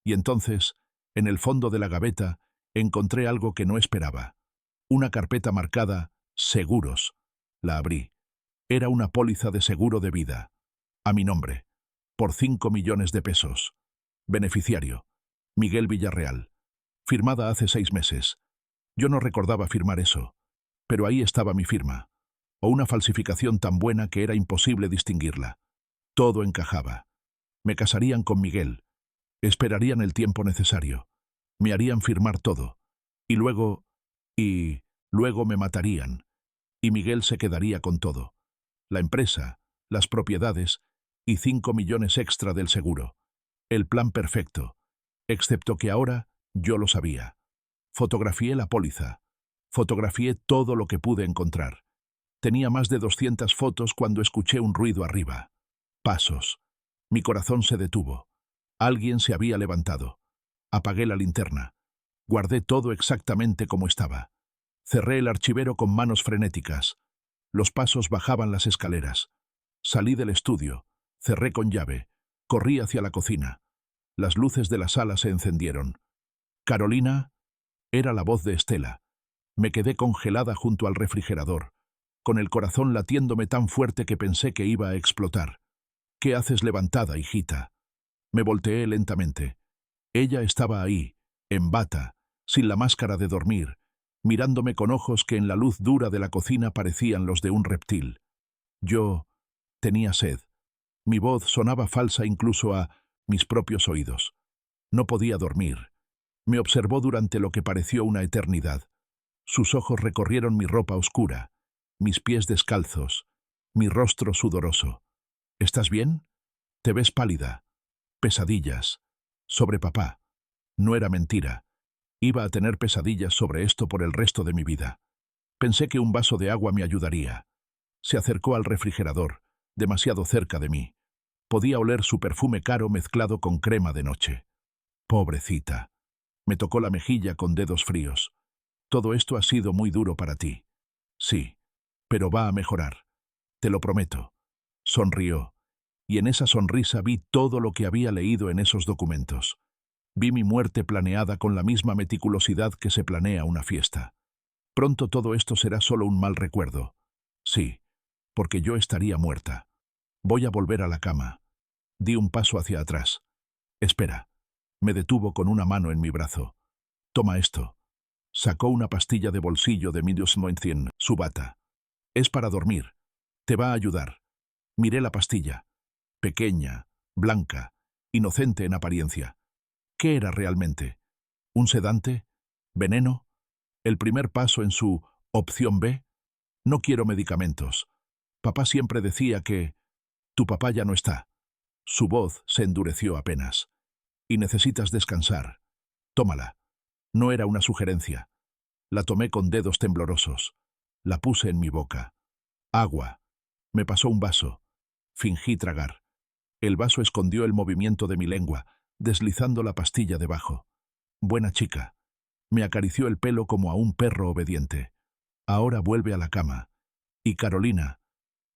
[SPEAKER 2] Y entonces, en el fondo de la gaveta, encontré algo que no esperaba. Una carpeta marcada Seguros. La abrí. Era una póliza de seguro de vida. A mi nombre. Por 5 millones de pesos. Beneficiario. Miguel Villarreal. Firmada hace 6 meses. Yo no recordaba firmar eso. Pero ahí estaba mi firma. O una falsificación tan buena que era imposible distinguirla. Todo encajaba. Me casarían con Miguel. Esperarían el tiempo necesario. Me harían firmar todo. Y luego me matarían. Y Miguel se quedaría con todo. La empresa, las propiedades y 5 millones extra del seguro. El plan perfecto. Excepto que ahora yo lo sabía. Fotografié la póliza. Fotografié todo lo que pude encontrar. Tenía más de 200 fotos cuando escuché un ruido arriba. Pasos. Mi corazón se detuvo. Alguien se había levantado. Apagué la linterna. Guardé todo exactamente como estaba. Cerré el archivero con manos frenéticas. Los pasos bajaban las escaleras. Salí del estudio. Cerré con llave. Corrí hacia la cocina. Las luces de la sala se encendieron. «Carolina», era la voz de Estela. Me quedé congelada junto al refrigerador, con el corazón latiéndome tan fuerte que pensé que iba a explotar. «¿Qué haces levantada, hijita?» Me volteé lentamente. Ella estaba ahí, en bata, sin la máscara de dormir, mirándome con ojos que en la luz dura de la cocina parecían los de un reptil. Yo tenía sed. Mi voz sonaba falsa incluso a mis propios oídos. No podía dormir. Me observó durante lo que pareció una eternidad. Sus ojos recorrieron mi ropa oscura, mis pies descalzos, mi rostro sudoroso. «¿Estás bien? Te ves pálida». Pesadillas. Sobre papá. No era mentira. Iba a tener pesadillas sobre esto por el resto de mi vida. Pensé que un vaso de agua me ayudaría. Se acercó al refrigerador, demasiado cerca de mí. Podía oler su perfume caro mezclado con crema de noche. «Pobrecita». Me tocó la mejilla con dedos fríos. «Todo esto ha sido muy duro para ti». «Sí, pero va a mejorar. Te lo prometo». Sonrió, y en esa sonrisa vi todo lo que había leído en esos documentos. Vi mi muerte planeada con la misma meticulosidad que se planea una fiesta. Pronto todo esto será solo un mal recuerdo. Sí, porque yo estaría muerta. Voy a volver a la cama. Di un paso hacia atrás. Espera. Me detuvo con una mano en mi brazo. Toma esto. Sacó una pastilla de bolsillo de Minusmointien, su bata. Es para dormir. Te va a ayudar. Miré la pastilla. Pequeña, blanca, inocente en apariencia. ¿Qué era realmente? ¿Un sedante? ¿Veneno? ¿El primer paso en su opción B? No quiero medicamentos. Papá siempre decía que... Tu papá ya no está. Su voz se endureció apenas. Y necesitas descansar. Tómala. No era una sugerencia. La tomé con dedos temblorosos. La puse en mi boca. Agua. Me pasó un vaso. Fingí tragar. El vaso escondió el movimiento de mi lengua, deslizando la pastilla debajo. Buena chica. Me acarició el pelo como a un perro obediente. Ahora vuelve a la cama. Y Carolina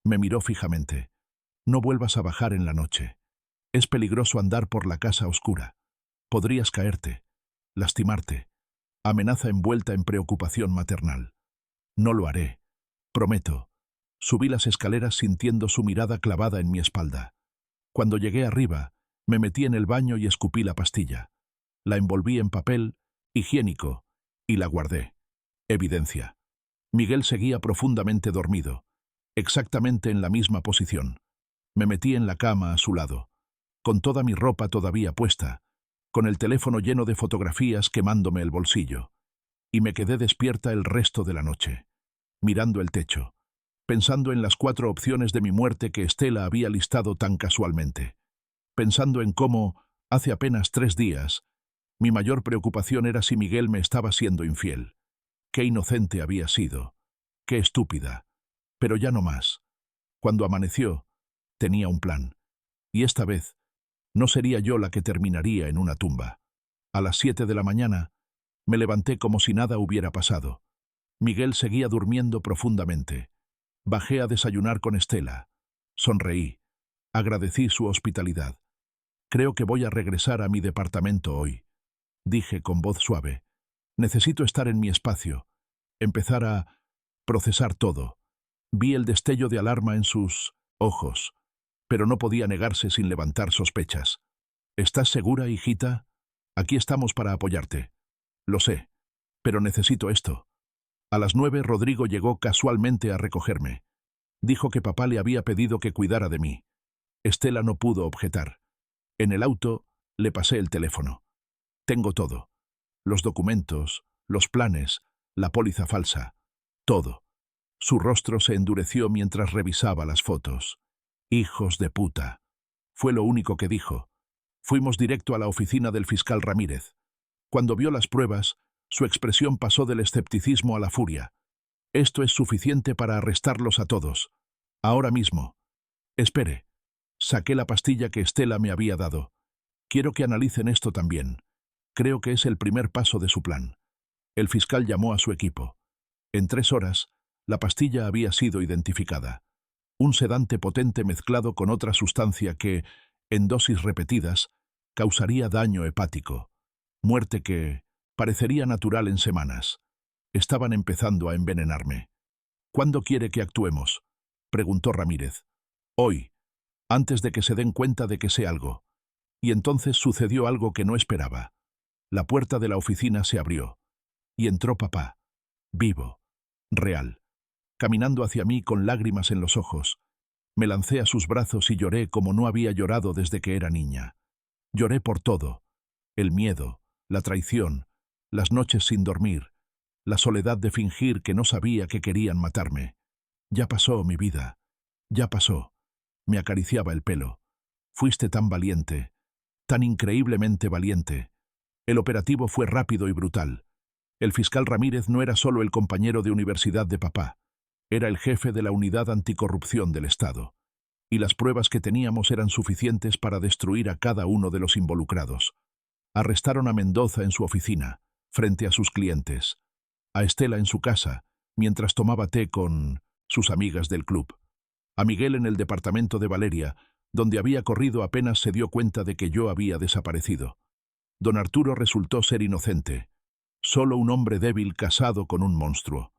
[SPEAKER 2] me miró fijamente. No vuelvas a bajar en la noche. Es peligroso andar por la casa oscura. Podrías caerte, lastimarte. Amenaza envuelta en preocupación maternal. No lo haré. Prometo. Subí las escaleras sintiendo su mirada clavada en mi espalda. Cuando llegué arriba, me metí en el baño y escupí la pastilla. La envolví en papel higiénico y la guardé. Evidencia. Miguel seguía profundamente dormido, exactamente en la misma posición. Me metí en la cama a su lado, con toda mi ropa todavía puesta, con el teléfono lleno de fotografías quemándome el bolsillo, y me quedé despierta el resto de la noche, mirando el techo, pensando en las 4 opciones de mi muerte que Estela había listado tan casualmente, pensando en cómo, hace apenas 3 días, mi mayor preocupación era si Miguel me estaba siendo infiel. Qué inocente había sido, qué estúpida, pero ya no más. Cuando amaneció, tenía un plan, y esta vez no sería yo la que terminaría en una tumba. A las 7 de la mañana, me levanté como si nada hubiera pasado. Miguel seguía durmiendo profundamente. Bajé a desayunar con Estela. Sonreí. Agradecí su hospitalidad. Creo que voy a regresar a mi departamento hoy, dije con voz suave. Necesito estar en mi espacio, empezar a procesar todo. Vi el destello de alarma en sus ojos, pero no podía negarse sin levantar sospechas. ¿Estás segura, hijita? Aquí estamos para apoyarte. Lo sé, pero necesito esto. A las 9 Rodrigo llegó casualmente a recogerme. Dijo que papá le había pedido que cuidara de mí. Estela no pudo objetar. En el auto le pasé el teléfono. Tengo todo. Los documentos, los planes, la póliza falsa. Todo. Su rostro se endureció mientras revisaba las fotos. Hijos de puta. Fue lo único que dijo. Fuimos directo a la oficina del fiscal Ramírez. Cuando vio las pruebas, su expresión pasó del escepticismo a la furia. Esto es suficiente para arrestarlos a todos. Ahora mismo. Espere. Saqué la pastilla que Estela me había dado. Quiero que analicen esto también. Creo que es el primer paso de su plan. El fiscal llamó a su equipo. En 3 horas, la pastilla había sido identificada. Un sedante potente mezclado con otra sustancia que, en dosis repetidas, causaría daño hepático. Muerte que parecería natural en semanas. Estaban empezando a envenenarme. ¿Cuándo quiere que actuemos?, preguntó Ramírez. Hoy, antes de que se den cuenta de que sé algo. Y entonces sucedió algo que no esperaba. La puerta de la oficina se abrió. Y entró papá. Vivo. Real. Caminando hacia mí con lágrimas en los ojos. Me lancé a sus brazos y lloré como no había llorado desde que era niña. Lloré por todo. El miedo, la traición, las noches sin dormir, la soledad de fingir que no sabía que querían matarme. Ya pasó, mi vida. Ya pasó. Me acariciaba el pelo. Fuiste tan valiente, tan increíblemente valiente. El operativo fue rápido y brutal. El fiscal Ramírez no era solo el compañero de universidad de papá. Era el jefe de la unidad anticorrupción del Estado. Y las pruebas que teníamos eran suficientes para destruir a cada uno de los involucrados. Arrestaron a Mendoza en su oficina, frente a sus clientes. A Estela en su casa, mientras tomaba té con sus amigas del club. A Miguel en el departamento de Valeria, donde había corrido apenas se dio cuenta de que yo había desaparecido. Don Arturo resultó ser inocente. Solo un hombre débil casado con un monstruo.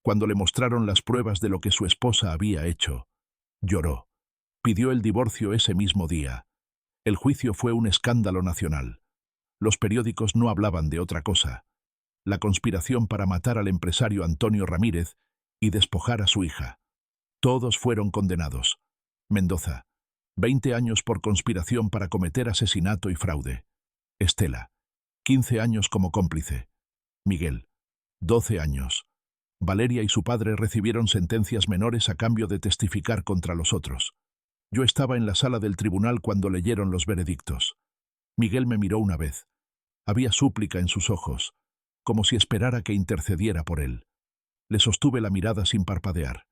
[SPEAKER 2] Cuando le mostraron las pruebas de lo que su esposa había hecho, lloró. Pidió el divorcio ese mismo día. El juicio fue un escándalo nacional. Los periódicos no hablaban de otra cosa. La conspiración para matar al empresario Antonio Ramírez y despojar a su hija. Todos fueron condenados. Mendoza, 20 años por conspiración para cometer asesinato y fraude. Estela, 15 años como cómplice. Miguel, 12 años. Valeria y su padre recibieron sentencias menores a cambio de testificar contra los otros. Yo estaba en la sala del tribunal cuando leyeron los veredictos. Miguel me miró una vez. Había súplica en sus ojos, como si esperara que intercediera por él. Le sostuve la mirada sin parpadear,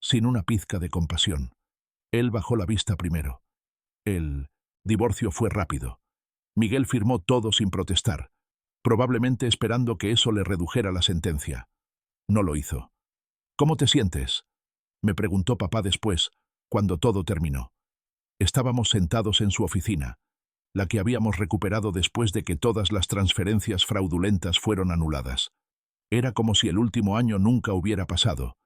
[SPEAKER 2] sin una pizca de compasión. Él bajó la vista primero. El divorcio fue rápido. Miguel firmó todo sin protestar, probablemente esperando que eso le redujera la sentencia. No lo hizo. ¿Cómo te sientes?, me preguntó papá después, cuando todo terminó. Estábamos sentados en su oficina, la que habíamos recuperado después de que todas las transferencias fraudulentas fueron anuladas. Era como si el último año nunca hubiera pasado,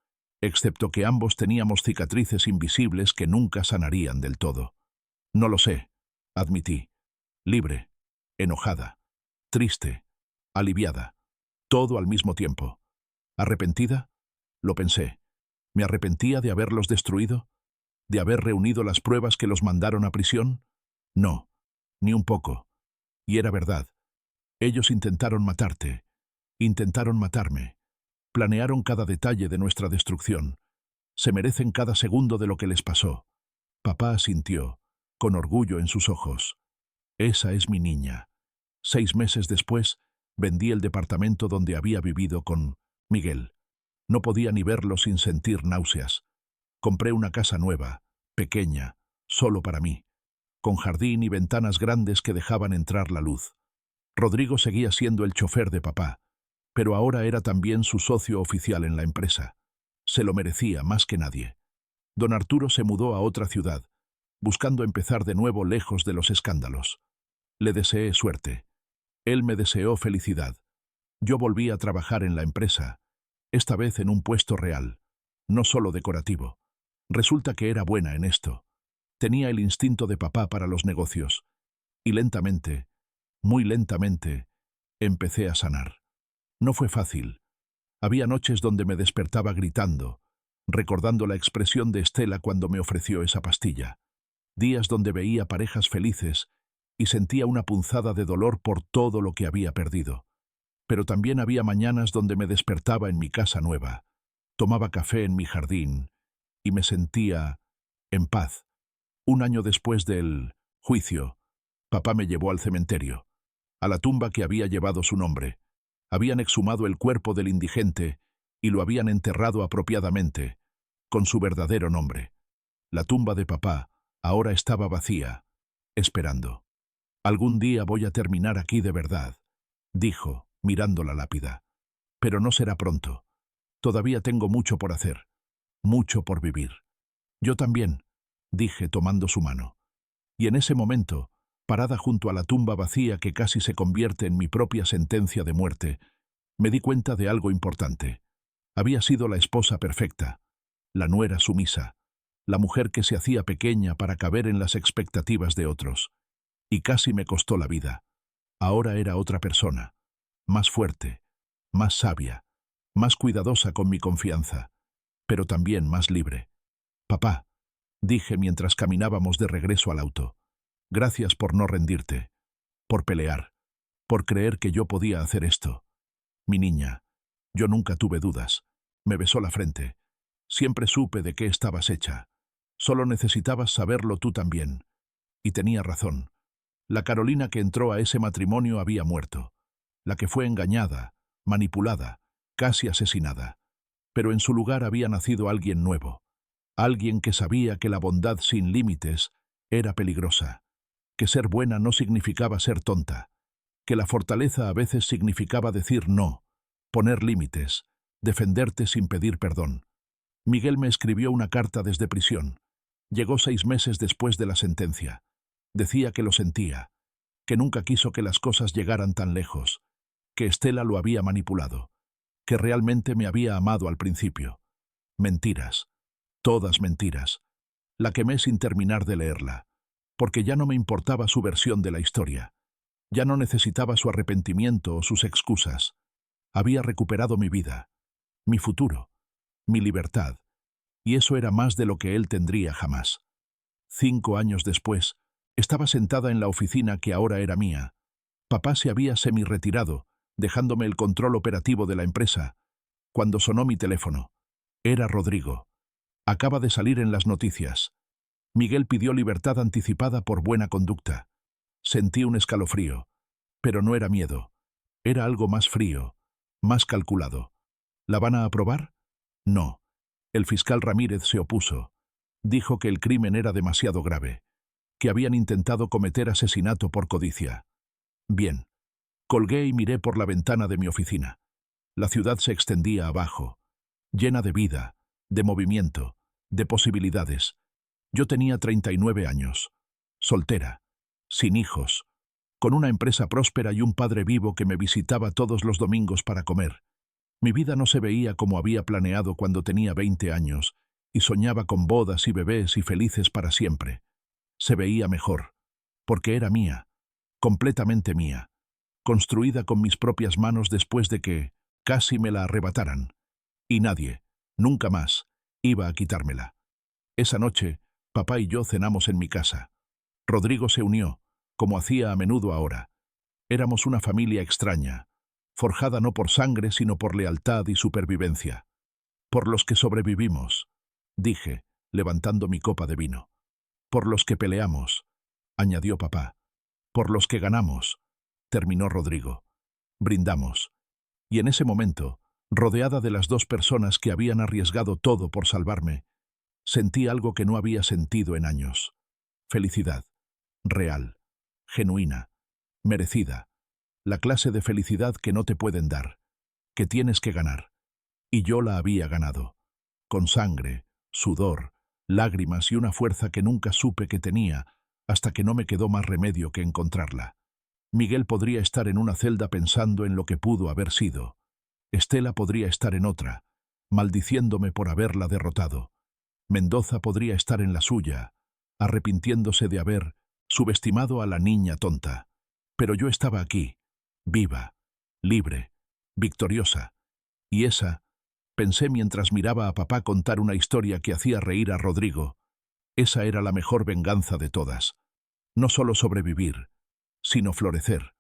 [SPEAKER 2] excepto que ambos teníamos cicatrices invisibles que nunca sanarían del todo. No lo sé, admití. Libre, enojada, triste, aliviada, todo al mismo tiempo. ¿Arrepentida? Lo pensé. ¿Me arrepentía de haberlos destruido? ¿De haber reunido las pruebas que los mandaron a prisión? No, ni un poco. Y era verdad. Ellos intentaron matarte. Intentaron matarme. Planearon cada detalle de nuestra destrucción. Se merecen cada segundo de lo que les pasó. Papá asintió, con orgullo en sus ojos. Esa es mi niña. 6 meses después, vendí el departamento donde había vivido con Miguel. No podía ni verlo sin sentir náuseas. Compré una casa nueva, pequeña, solo para mí, con jardín y ventanas grandes que dejaban entrar la luz. Rodrigo seguía siendo el chofer de papá, pero ahora era también su socio oficial en la empresa. Se lo merecía más que nadie. Don Arturo se mudó a otra ciudad, buscando empezar de nuevo lejos de los escándalos. Le deseé suerte. Él me deseó felicidad. Yo volví a trabajar en la empresa, esta vez en un puesto real, no solo decorativo. Resulta que era buena en esto. Tenía el instinto de papá para los negocios. Y lentamente, muy lentamente, empecé a sanar. No fue fácil. Había noches donde me despertaba gritando, recordando la expresión de Estela cuando me ofreció esa pastilla. Días donde veía parejas felices y sentía una punzada de dolor por todo lo que había perdido. Pero también había mañanas donde me despertaba en mi casa nueva, tomaba café en mi jardín y me sentía en paz. Un año después del juicio, papá me llevó al cementerio, a la tumba que había llevado su nombre. Habían exhumado el cuerpo del indigente y lo habían enterrado apropiadamente, con su verdadero nombre. La tumba de papá ahora estaba vacía, esperando. Algún día voy a terminar aquí de verdad, dijo, mirando la lápida. Pero no será pronto. Todavía tengo mucho por hacer, mucho por vivir. Yo también, dije tomando su mano. Y en ese momento, parada junto a la tumba vacía que casi se convierte en mi propia sentencia de muerte, me di cuenta de algo importante. Había sido la esposa perfecta, la nuera sumisa, la mujer que se hacía pequeña para caber en las expectativas de otros. Y casi me costó la vida. Ahora era otra persona, más fuerte, más sabia, más cuidadosa con mi confianza, pero también más libre. Papá, dije mientras caminábamos de regreso al auto, gracias por no rendirte, por pelear, por creer que yo podía hacer esto. Mi niña, yo nunca tuve dudas. Me besó la frente. Siempre supe de qué estabas hecha. Solo necesitabas saberlo tú también. Y tenía razón. La Carolina que entró a ese matrimonio había muerto. La que fue engañada, manipulada, casi asesinada. Pero en su lugar había nacido alguien nuevo. Alguien que sabía que la bondad sin límites era peligrosa. Que ser buena no significaba ser tonta. Que la fortaleza a veces significaba decir no, poner límites, defenderte sin pedir perdón. Miguel me escribió una carta desde prisión. Llegó 6 meses después de la sentencia. Decía que lo sentía, que nunca quiso que las cosas llegaran tan lejos, que Estela lo había manipulado, que realmente me había amado al principio. Mentiras, todas mentiras. La quemé sin terminar de leerla, porque ya no me importaba su versión de la historia. Ya no necesitaba su arrepentimiento o sus excusas. Había recuperado mi vida, mi futuro, mi libertad, y eso era más de lo que él tendría jamás. 5 años después, estaba sentada en la oficina que ahora era mía. Papá se había semi-retirado, dejándome el control operativo de la empresa, cuando sonó mi teléfono. Era Rodrigo. Acaba de salir en las noticias. Miguel pidió libertad anticipada por buena conducta. Sentí un escalofrío, pero no era miedo. Era algo más frío, más calculado. ¿La van a aprobar? No. El fiscal Ramírez se opuso. Dijo que el crimen era demasiado grave, que habían intentado cometer asesinato por codicia. Bien. Colgué y miré por la ventana de mi oficina. La ciudad se extendía abajo, llena de vida, de movimiento, de posibilidades. Yo tenía 39 años, soltera, sin hijos, con una empresa próspera y un padre vivo que me visitaba todos los domingos para comer. Mi vida no se veía como había planeado cuando tenía 20 años y soñaba con bodas y bebés y felices para siempre. Se veía mejor, porque era mía, completamente mía, construida con mis propias manos después de que casi me la arrebataran. Y nadie, nunca más, iba a quitármela. Esa noche, papá y yo cenamos en mi casa. Rodrigo se unió, como hacía a menudo ahora. Éramos una familia extraña, forjada no por sangre sino por lealtad y supervivencia. Por los que sobrevivimos, dije, levantando mi copa de vino. Por los que peleamos, añadió papá. Por los que ganamos, terminó Rodrigo. Brindamos. Y en ese momento, rodeada de las 2 personas que habían arriesgado todo por salvarme, sentí algo que no había sentido en años. Felicidad. Real. Genuina. Merecida. La clase de felicidad que no te pueden dar, que tienes que ganar. Y yo la había ganado. Con sangre, sudor, lágrimas y una fuerza que nunca supe que tenía, hasta que no me quedó más remedio que encontrarla. Miguel podría estar en una celda pensando en lo que pudo haber sido. Estela podría estar en otra, maldiciéndome por haberla derrotado. Mendoza podría estar en la suya, arrepintiéndose de haber subestimado a la niña tonta. Pero yo estaba aquí, viva, libre, victoriosa. Y esa, pensé mientras miraba a papá contar una historia que hacía reír a Rodrigo, esa era la mejor venganza de todas. No solo sobrevivir, sino florecer.